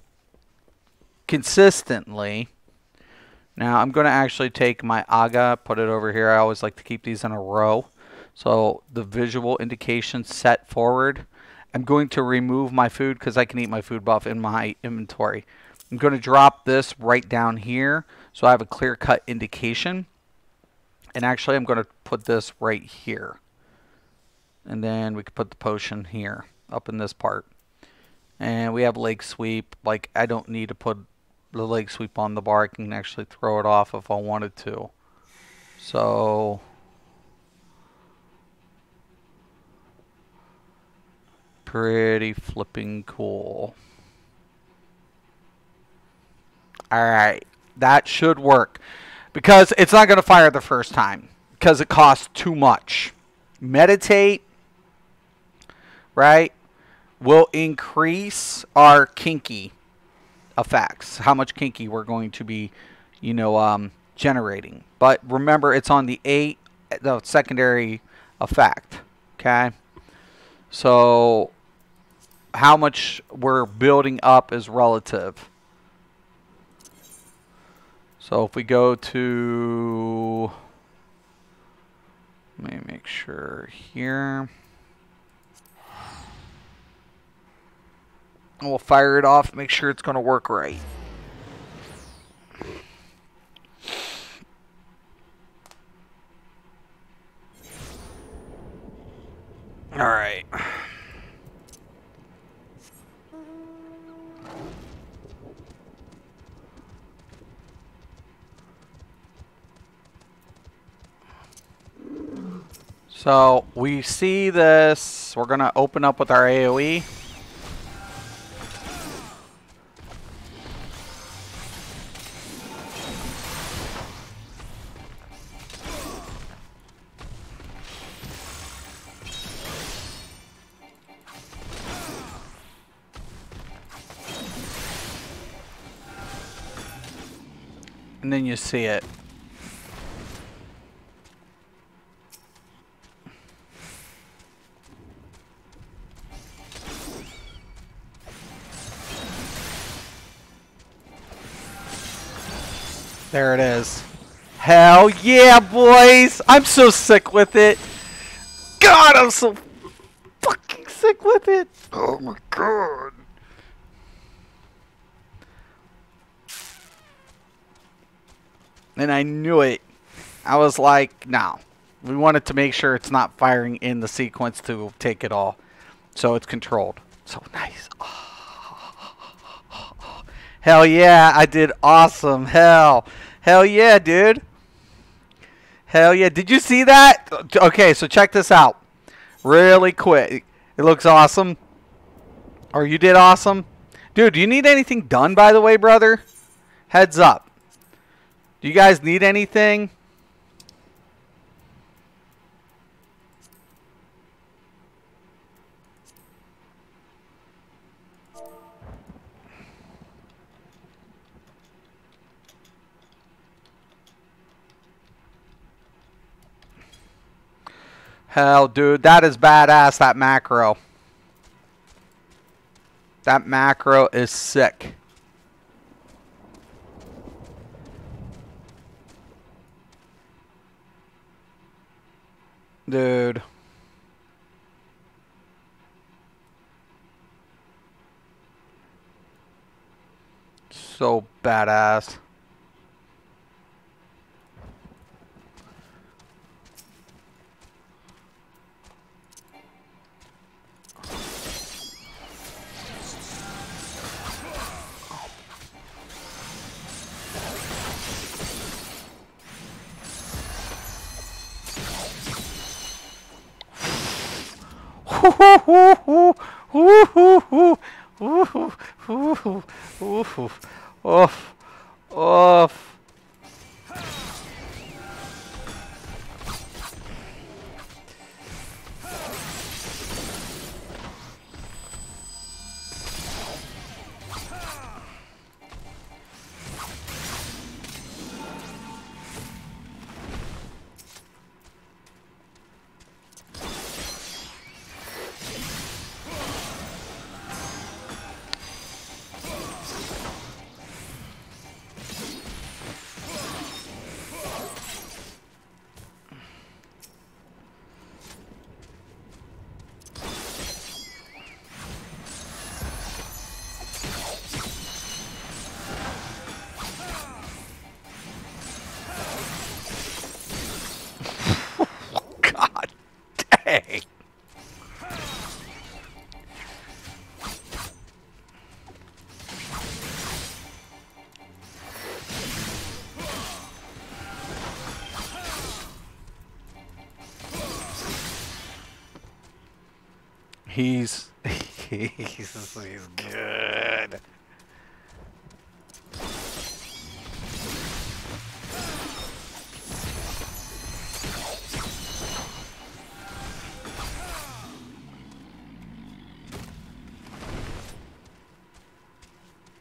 consistently, now I'm going to actually take my Aga, put it over here. I always like to keep these in a row. So the visual indication set forward. I'm going to remove my food because I can eat my food buff in my inventory. I'm going to drop this right down here so I have a clear-cut indication. And actually, I'm going to put this right here. And then we can put the potion here, up in this part. And we have leg sweep. Like, I don't need to put the leg sweep on the bar. I can actually throw it off if I wanted to. So Pretty flipping cool. Alright. That should work. Because it's not going to fire the first time. Because it costs too much. Meditate. Right? Will increase our kinky effects. How much kinky we're going to be, you know, generating. But remember, it's on the secondary effect. Okay? So, how much we're building up is relative. So, if we go to, let me make sure here. And we'll fire it off, make sure it's going to work right. All right. So we see this. We're going to open up with our AoE. And then you see it. There it is. Hell yeah, boys! I'm so sick with it. God, I'm so fucking sick with it. Oh my god. And I knew it. I was like, no. We wanted to make sure it's not firing in the sequence to take it all. So it's controlled. So nice. Oh. Hell yeah, I did awesome. Hell yeah, dude. Hell yeah. Did you see that? Okay, so check this out. Really quick. It looks awesome. Or you did awesome. Dude, do you need anything done, by the way, brother? Heads up. Do you guys need anything? Hell, dude, that is badass, that macro. That macro is sick. Dude. So badass. Oof. Oof. God dang. He's He's good.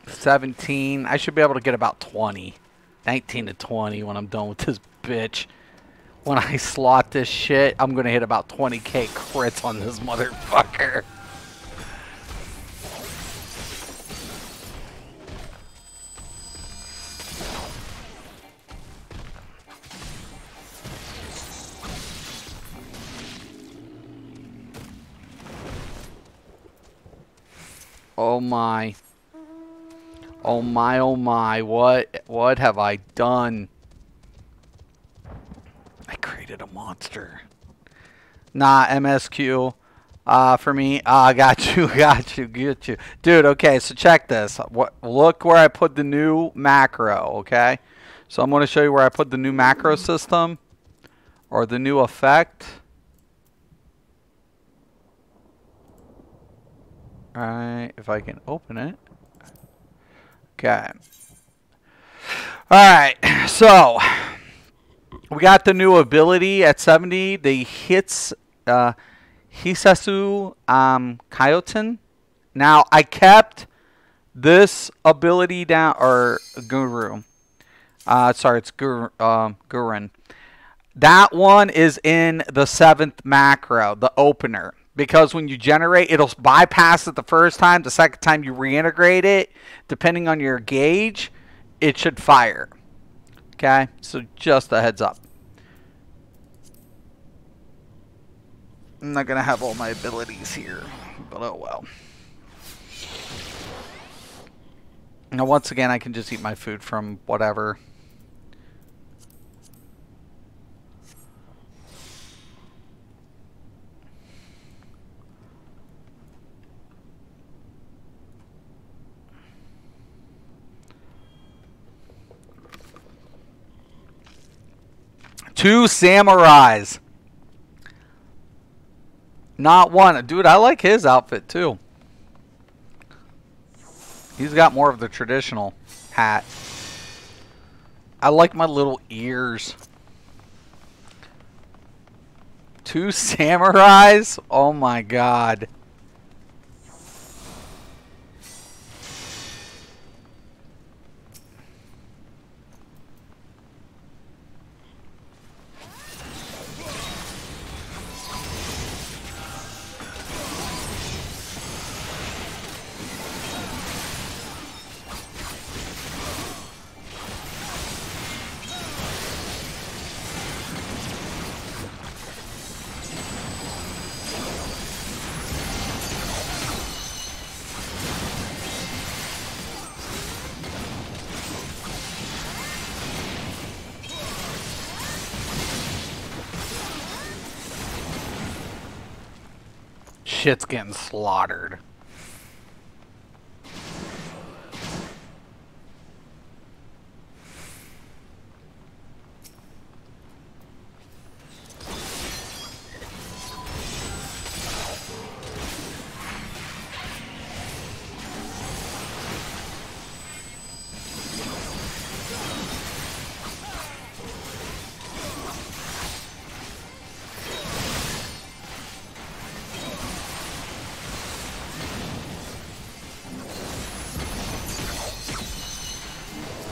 $17. I should be able to get about 20. 19 to 20 when I'm done with this bitch. When I slot this shit, I'm gonna hit about 20k crits on this motherfucker. Oh my. Oh my, oh my. What have I done? I created a monster. Nah, MSQ. For me. Got you, got you, get you. Dude, okay, so check this. Look where I put the new macro, okay? So I'm going to show you where I put the new macro system. Or the new effect. Alright, if I can open it. Okay. Alright, so we got the new ability at 70. The hits Hisasu Kyoten. Now I kept this ability down, or Guru. Sorry, it's Gurren. That one is in the 7th macro, the opener. Because when you generate, it'll bypass it the first time. The second time you reintegrate it, depending on your gauge, it should fire. Okay? So just a heads up. I'm not going to have all my abilities here, but oh well. Now once again, I can just eat my food from whatever. Two samurais. Not one. Dude, I like his outfit too. He's got more of the traditional hat. I like my little ears. Two samurais? Oh my god. Shit's getting slaughtered.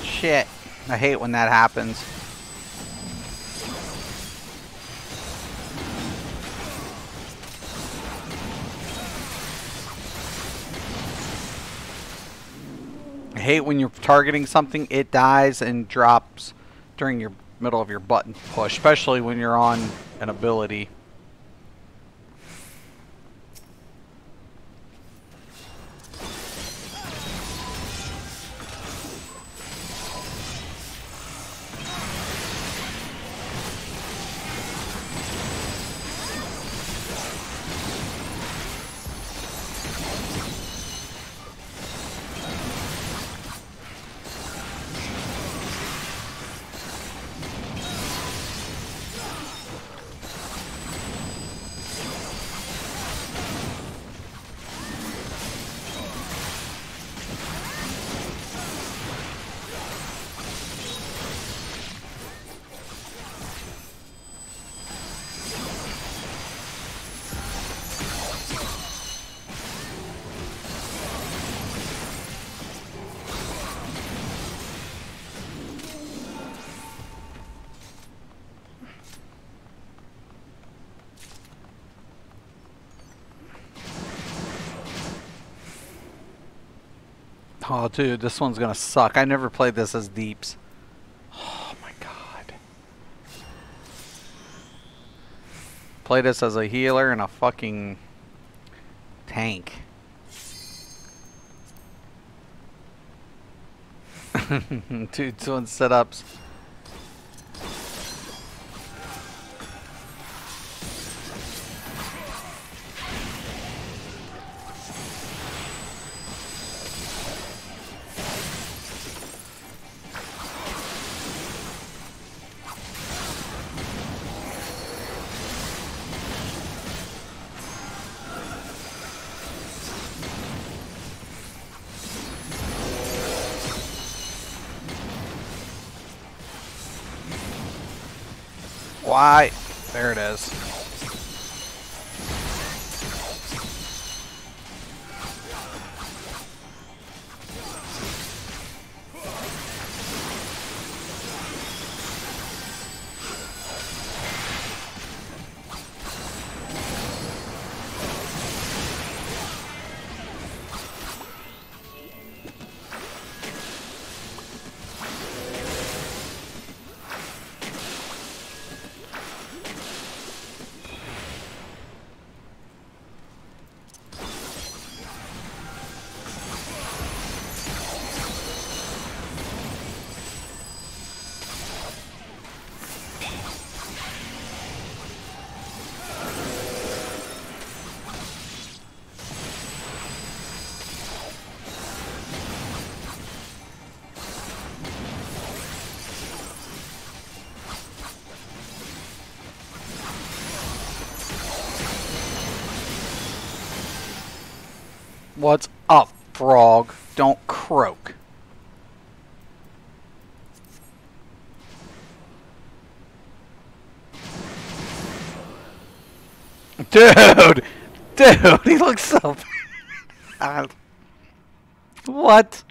Shit. I hate when that happens. I hate when you're targeting something, it dies and drops during your middle of your button push, especially when you're on an ability. Oh, dude, this one's gonna suck. I never played this as Deeps. Oh my god. Play this as a healer and a fucking tank. 2-1 setups. Why? There it is. What's up, frog? Don't croak. Dude! Dude, he looks so bad. What?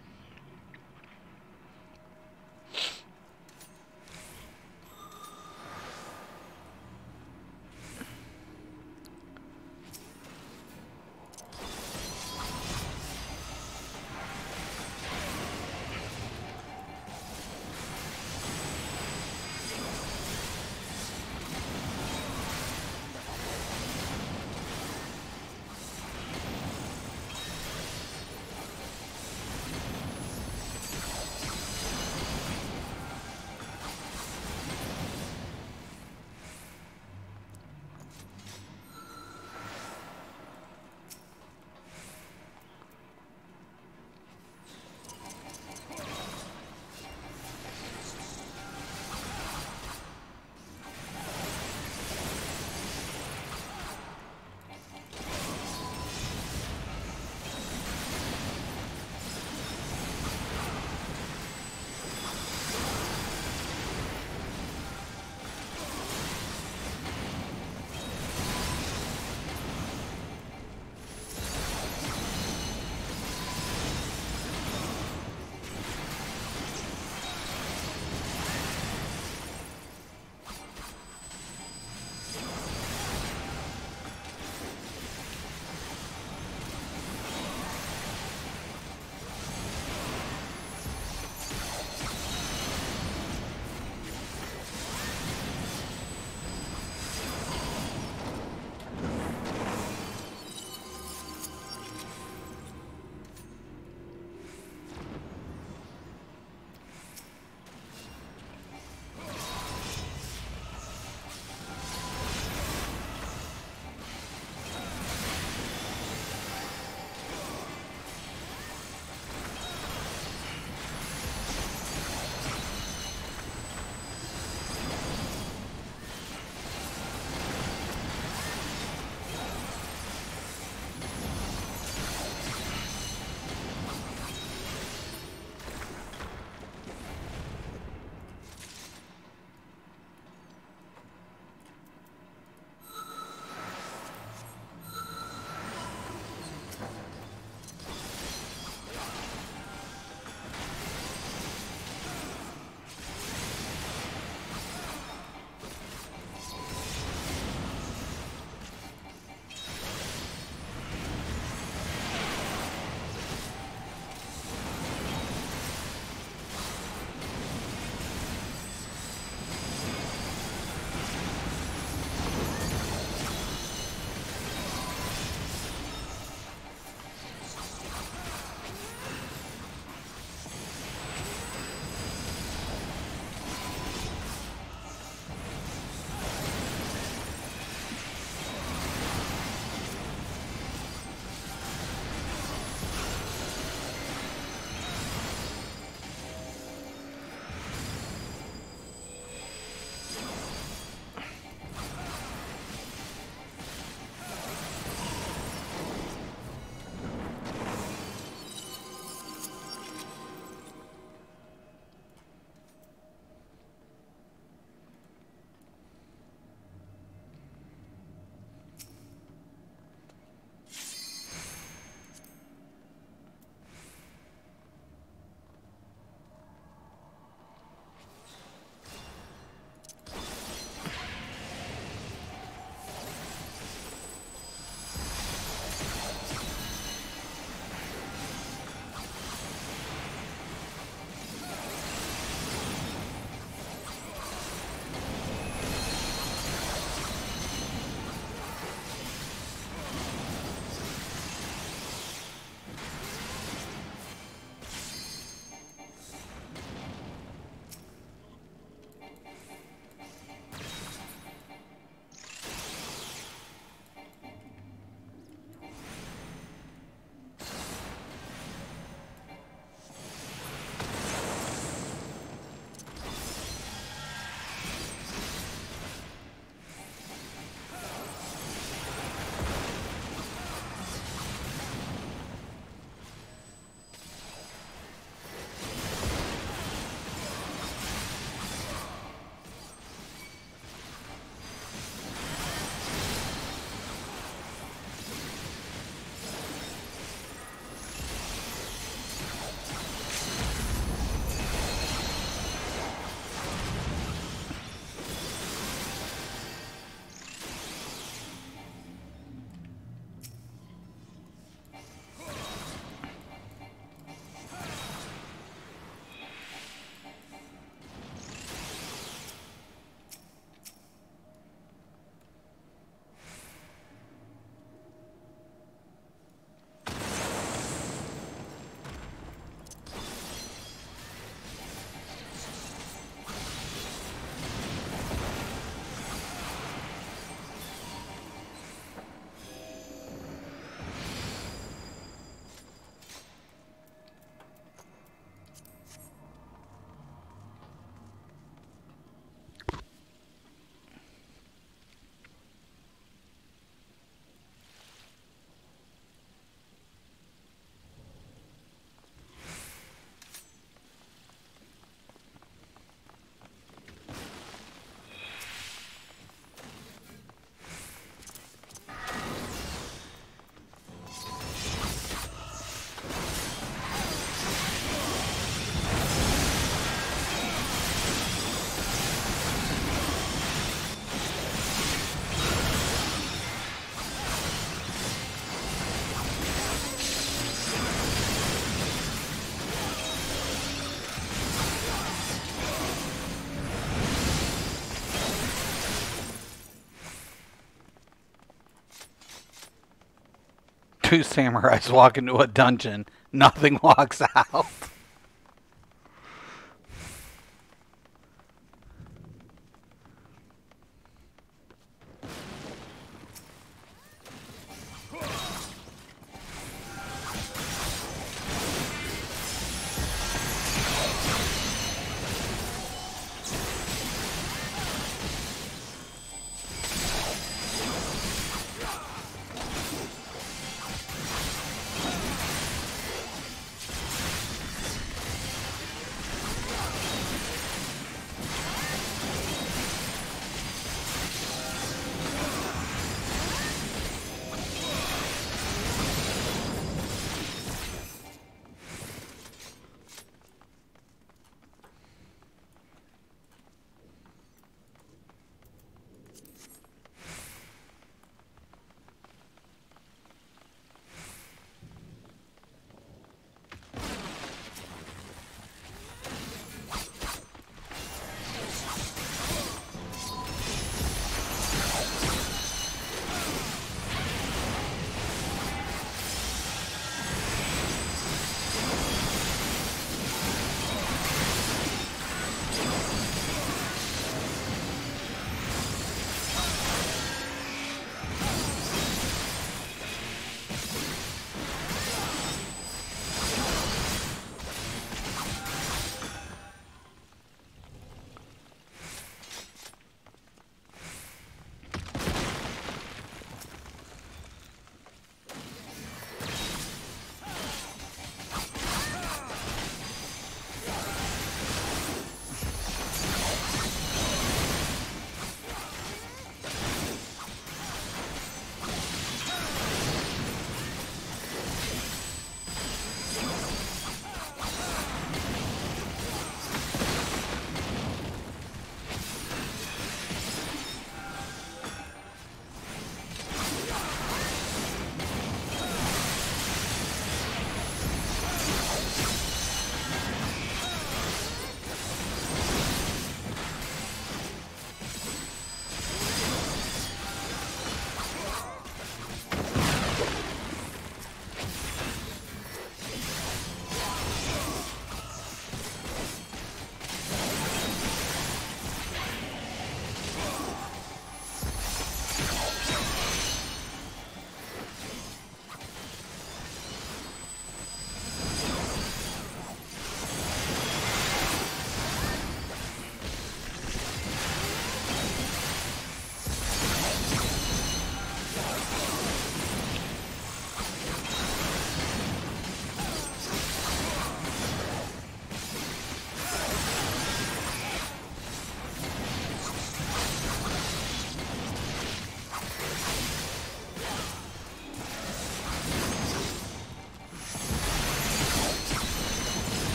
Two samurais walk into a dungeon. Nothing walks out.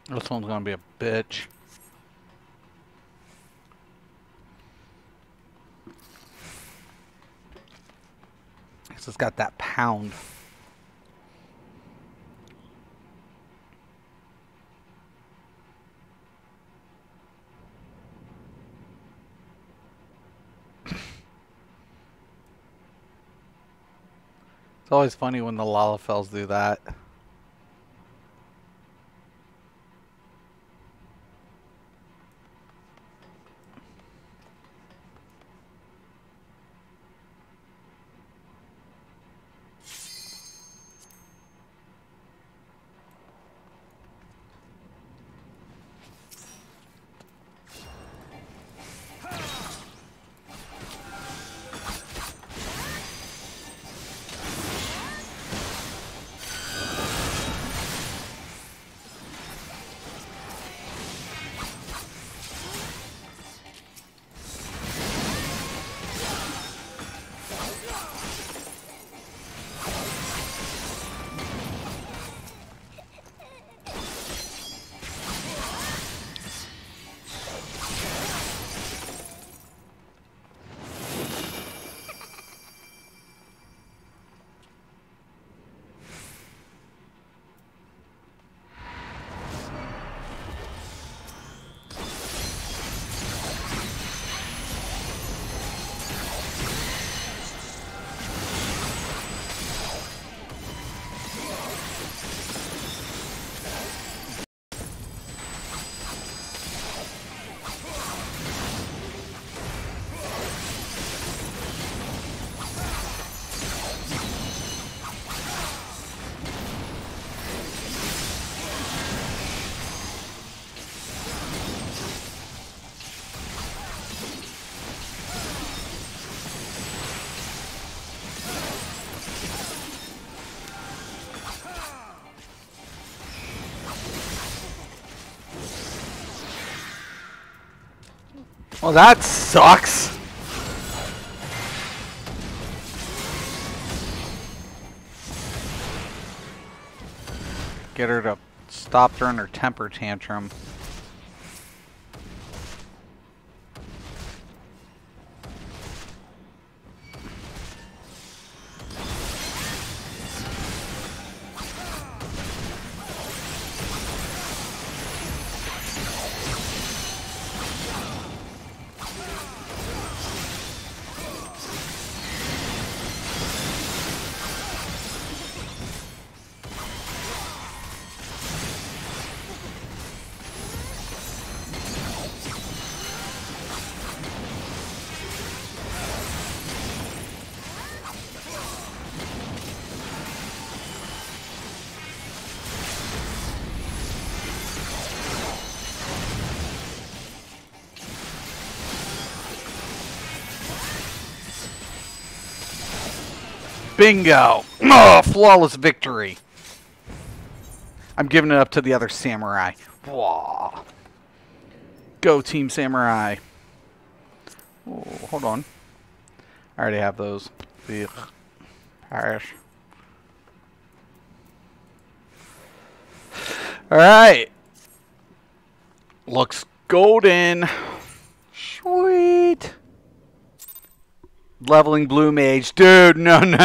This one's gonna be a bitch. It's got that pound. It's always funny when the Lalafels do that. Well, that sucks. Get her to stop throwing her temper tantrum. Bingo! Oh, flawless victory. I'm giving it up to the other samurai. Whoa. Go Team Samurai. Oh, hold on. I already have those. Ugh. Paris. Alright. Looks golden. Sweet. Leveling blue mage. Dude, no. No.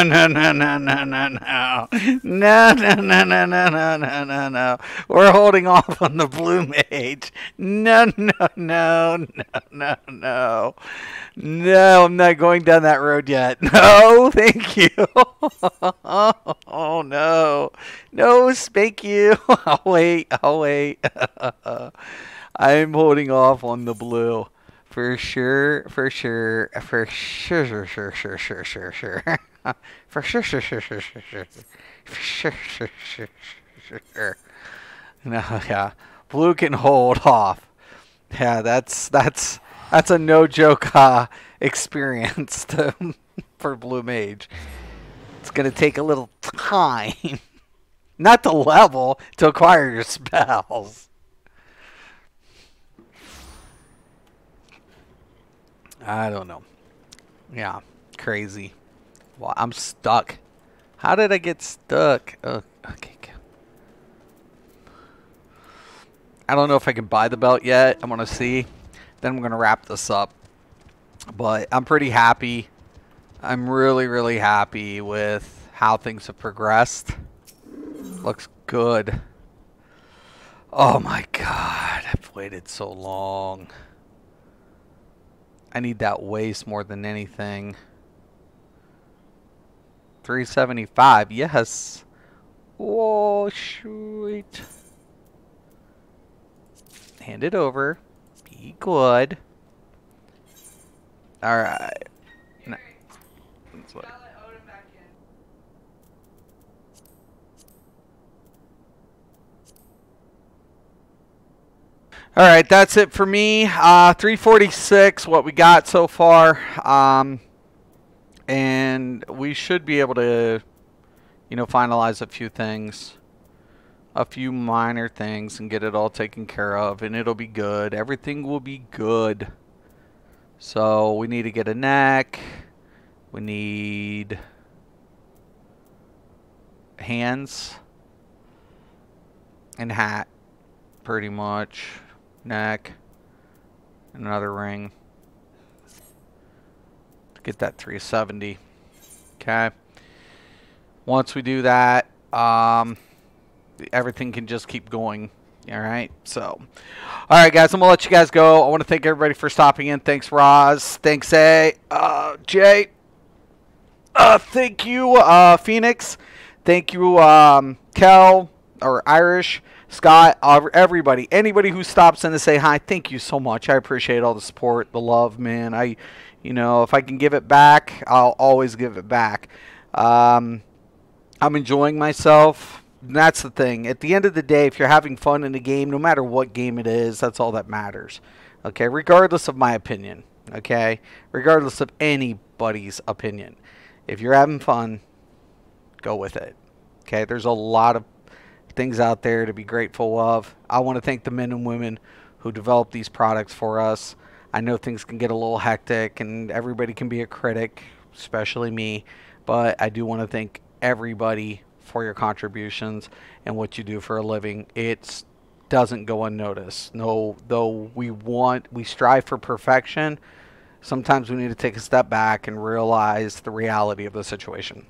We're holding off on the blue mage. No. No, I'm not going down that road yet. No, thank you. Oh, no. No, spank you. I'll wait. I'm holding off on the blue. For sure. For sure. No, yeah. Blue can hold off. Yeah, that's a no joke experience for Blue Mage. It's gonna take a little time, not to level, to acquire your spells. I don't know. Yeah, crazy. Well, I'm stuck. How did I get stuck? Oh, okay. I don't know if I can buy the belt yet. I'm going to see. Then I'm going to wrap this up. But I'm pretty happy. I'm really happy with how things have progressed. Looks good. Oh my god. I've waited so long. I need that waste more than anything. 375. Yes. Oh, sweet. Hand it over. Be good. Alright. No. Alright, that's it for me. 346, what we got so far. And we should be able to, finalize a few things. A few minor things and get it all taken care of. And it'll be good. Everything will be good. So, we need to get a neck. We need hands. And hat. Pretty much. Neck. Another ring. To get that 370. Okay. Once we do that, everything can just keep going. Alright, so. Alright, guys, I'm going to let you guys go. I want to thank everybody for stopping in. Thanks, Roz. Thanks, Jay. Thank you, Phoenix. Thank you, Kel, or Irish, Scott, everybody. Anybody who stops in to say hi, thank you so much. I appreciate all the support, the love, man. If I can give it back, I'll always give it back. I'm enjoying myself. That's the thing. At the end of the day, if you're having fun in the game, no matter what game it is, that's all that matters. Okay, regardless of my opinion. Okay, regardless of anybody's opinion. If you're having fun, go with it. Okay, there's a lot of things out there to be grateful of. I want to thank the men and women who developed these products for us. I know things can get a little hectic and everybody can be a critic, especially me, but I do want to thank everybody for your contributions and what you do for a living. It doesn't go unnoticed. No, though we strive for perfection, sometimes we need to take a step back and realize the reality of the situation.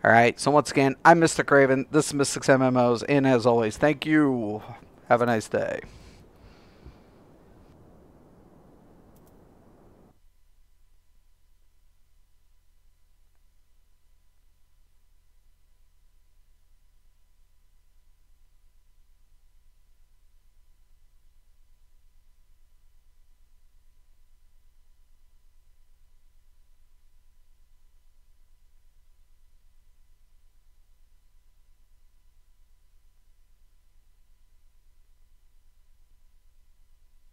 All right, so once again, I'm Mystic Raven. This is Mystics MMOs, and as always, thank you. Have a nice day.